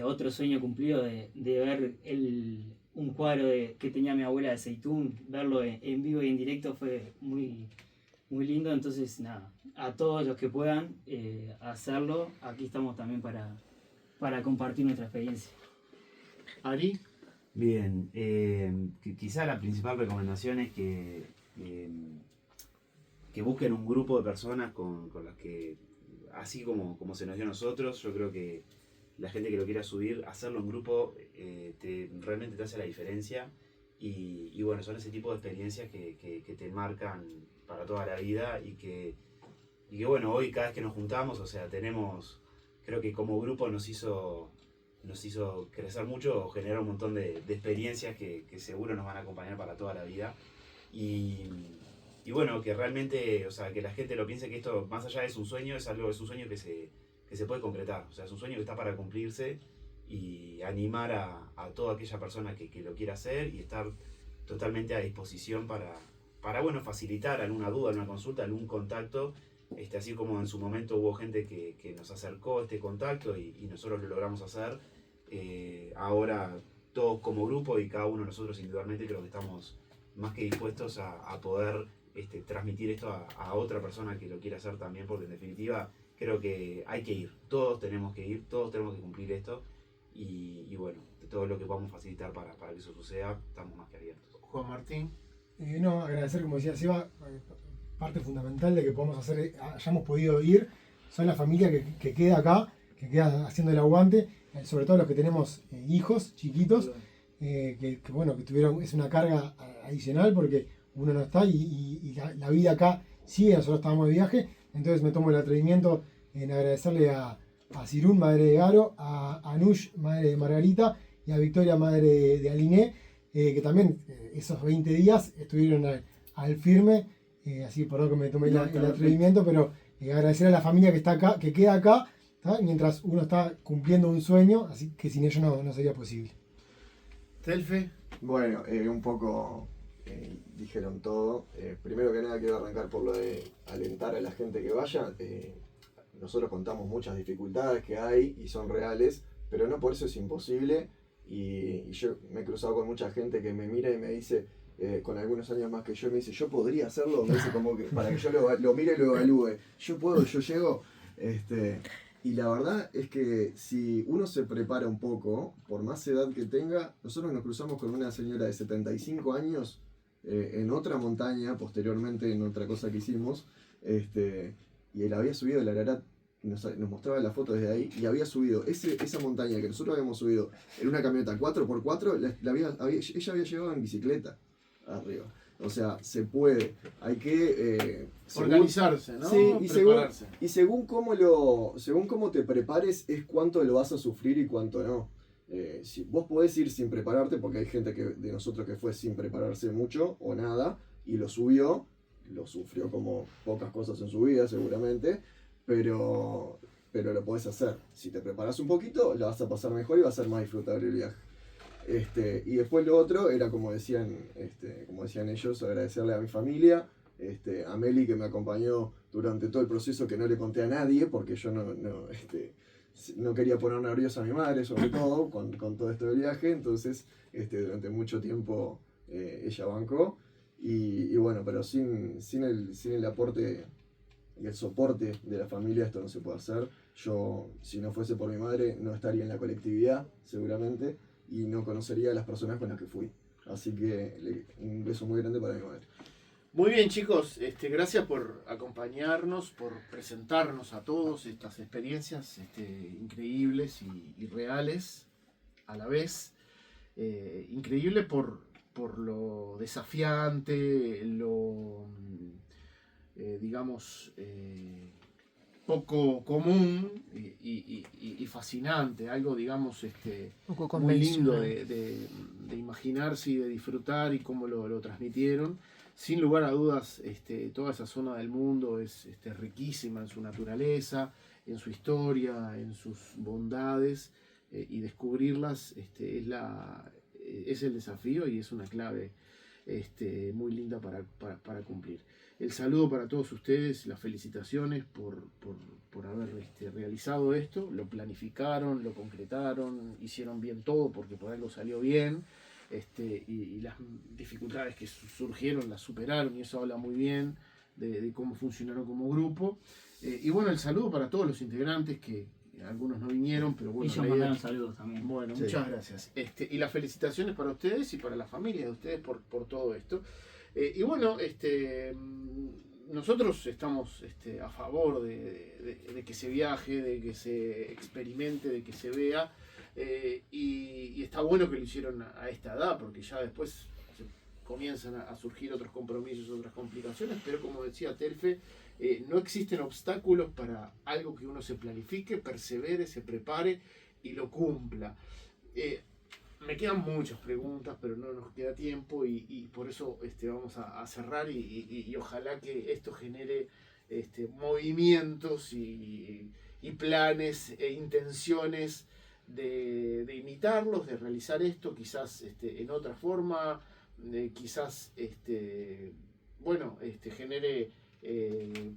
Speaker 5: Otro sueño cumplido de ver un cuadro que tenía mi abuela de Seitún, verlo en vivo y en directo fue muy, muy lindo. Entonces, nada, a todos los que puedan hacerlo, aquí estamos también para compartir nuestra experiencia.
Speaker 1: Ari.
Speaker 4: Bien, quizá la principal recomendación es que busquen un grupo de personas con las que, así como se nos dio a nosotros, yo creo que la gente que lo quiera subir, hacerlo en grupo realmente te hace la diferencia. Y bueno, son ese tipo de experiencias que te marcan para toda la vida y que bueno, hoy cada vez que nos juntamos, o sea, creo que como grupo nos hizo crecer mucho, generar un montón de experiencias que seguro nos van a acompañar para toda la vida. Y bueno, que realmente, o sea, que la gente lo piense que esto, más allá de un sueño, es un sueño que se puede concretar. O sea, es un sueño que está para cumplirse, y animar a toda aquella persona que lo quiera hacer y estar totalmente a disposición para bueno, facilitar alguna duda, alguna consulta, algún contacto. Así como en su momento hubo gente que nos acercó este contacto y nosotros lo logramos hacer, ahora todos como grupo y cada uno de nosotros individualmente creo que estamos más que dispuestos a poder transmitir esto a otra persona que lo quiera hacer también, porque en definitiva creo que hay que ir, todos tenemos que ir, todos tenemos que cumplir esto, y bueno, de todo lo que podamos facilitar para que eso suceda, estamos más que abiertos.
Speaker 1: Juan Martín.
Speaker 3: No, agradecer, como decía Seba, parte fundamental de que podamos hacer, hayamos podido ir, son la familia que queda acá, que queda haciendo el aguante, sobre todo los que tenemos hijos chiquitos, que bueno, que tuvieron, es una carga adicional porque uno no está y la vida acá sigue, nosotros estábamos de viaje, entonces me tomo el atrevimiento en agradecerle a Sirún, madre de Garo, a Anush, madre de Margarita, y a Victoria, madre de Aliné, que también esos 20 días estuvieron al firme, así por lo que me tomé el atrevimiento, pero agradecer a la familia que está acá, que queda acá, ¿tá? Mientras uno está cumpliendo un sueño, así que sin ellos no sería posible.
Speaker 1: Telfe.
Speaker 2: Bueno, un poco dijeron todo. Primero que nada quiero arrancar por lo de alentar a la gente que vaya. Nosotros contamos muchas dificultades que hay y son reales, pero no por eso es imposible. Y yo me he cruzado con mucha gente que me mira y me dice, con algunos años más que yo, me dice, yo podría hacerlo, me dice como que para que yo lo mire y lo evalúe. Yo puedo, yo llego. Y la verdad es que si uno se prepara un poco, por más edad que tenga, nosotros nos cruzamos con una señora de 75 años en otra montaña, posteriormente en otra cosa que hicimos, y él había subido el Ararat, nos mostraba la foto desde ahí, y había subido esa montaña que nosotros habíamos subido en una camioneta 4x4, ella había llegado en bicicleta arriba. O sea, se puede, hay que
Speaker 1: organizarse, ¿no?
Speaker 2: Sí,
Speaker 1: prepararse.
Speaker 2: Según cómo te prepares es cuánto lo vas a sufrir y cuánto no. Si vos podés ir sin prepararte, porque hay gente de nosotros que fue sin prepararse mucho o nada y lo sufrió como pocas cosas en su vida seguramente, pero lo podés hacer. Si te preparás un poquito, la vas a pasar mejor y va a ser más disfrutable el viaje. Y después lo otro era como decían ellos, agradecerle a mi familia, a Meli que me acompañó durante todo el proceso, que no le conté a nadie porque yo no quería poner nerviosa a mi madre, sobre todo con todo esto del viaje. Entonces durante mucho tiempo ella bancó y bueno, pero sin el aporte y el soporte de la familia esto no se puede hacer. Yo, si no fuese por mi madre, no estaría en la colectividad seguramente y no conocería a las personas con las que fui. Así que un beso muy grande para mi madre.
Speaker 1: Muy bien, chicos, gracias por acompañarnos, por presentarnos a todos estas experiencias increíbles y reales a la vez. Increíble por lo desafiante, lo digamos poco común y fascinante, algo digamos
Speaker 6: Poco
Speaker 1: muy lindo
Speaker 6: convencional.
Speaker 1: de imaginarse y de disfrutar y cómo lo transmitieron. Sin lugar a dudas, toda esa zona del mundo es riquísima en su naturaleza, en su historia, en sus bondades, y descubrirlas es el desafío y es una clave muy linda para cumplir. El saludo para todos ustedes, las felicitaciones por haber realizado esto, lo planificaron, lo concretaron, hicieron bien todo porque por algo salió bien. Y las dificultades que surgieron las superaron y eso habla muy bien de cómo funcionaron como grupo. Y bueno, el saludo para todos los integrantes que algunos no vinieron, pero bueno.
Speaker 5: Ellos mandaron saludos también.
Speaker 1: Bueno,
Speaker 2: Sí.
Speaker 1: muchas gracias. Y las felicitaciones para ustedes y para la familia de ustedes por todo esto. Y bueno, nosotros estamos a favor de que se viaje, de que se experimente, de que se vea. Y está bueno que lo hicieron a esta edad, porque ya después comienzan a surgir otros compromisos, otras complicaciones, pero como decía Telfe, no existen obstáculos para algo que uno se planifique, persevere, se prepare y lo cumpla. Me quedan muchas preguntas, pero no nos queda tiempo y por eso vamos a cerrar y ojalá que esto genere movimientos y planes e intenciones de imitarlos, de realizar esto quizás en otra forma, quizás genere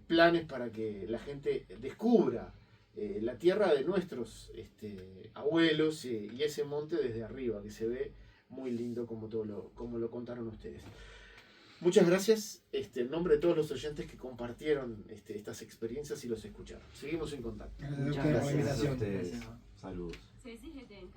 Speaker 1: planes para que la gente descubra la tierra de nuestros abuelos y ese monte desde arriba, que se ve muy lindo como lo contaron ustedes. Muchas gracias en nombre de todos los oyentes que compartieron estas experiencias y los escucharon. Seguimos en contacto.
Speaker 3: Gracias a
Speaker 5: Muchas
Speaker 3: ustedes por la
Speaker 5: gracias.
Speaker 3: invitación.
Speaker 4: Saludos.
Speaker 7: Sesi Hedenk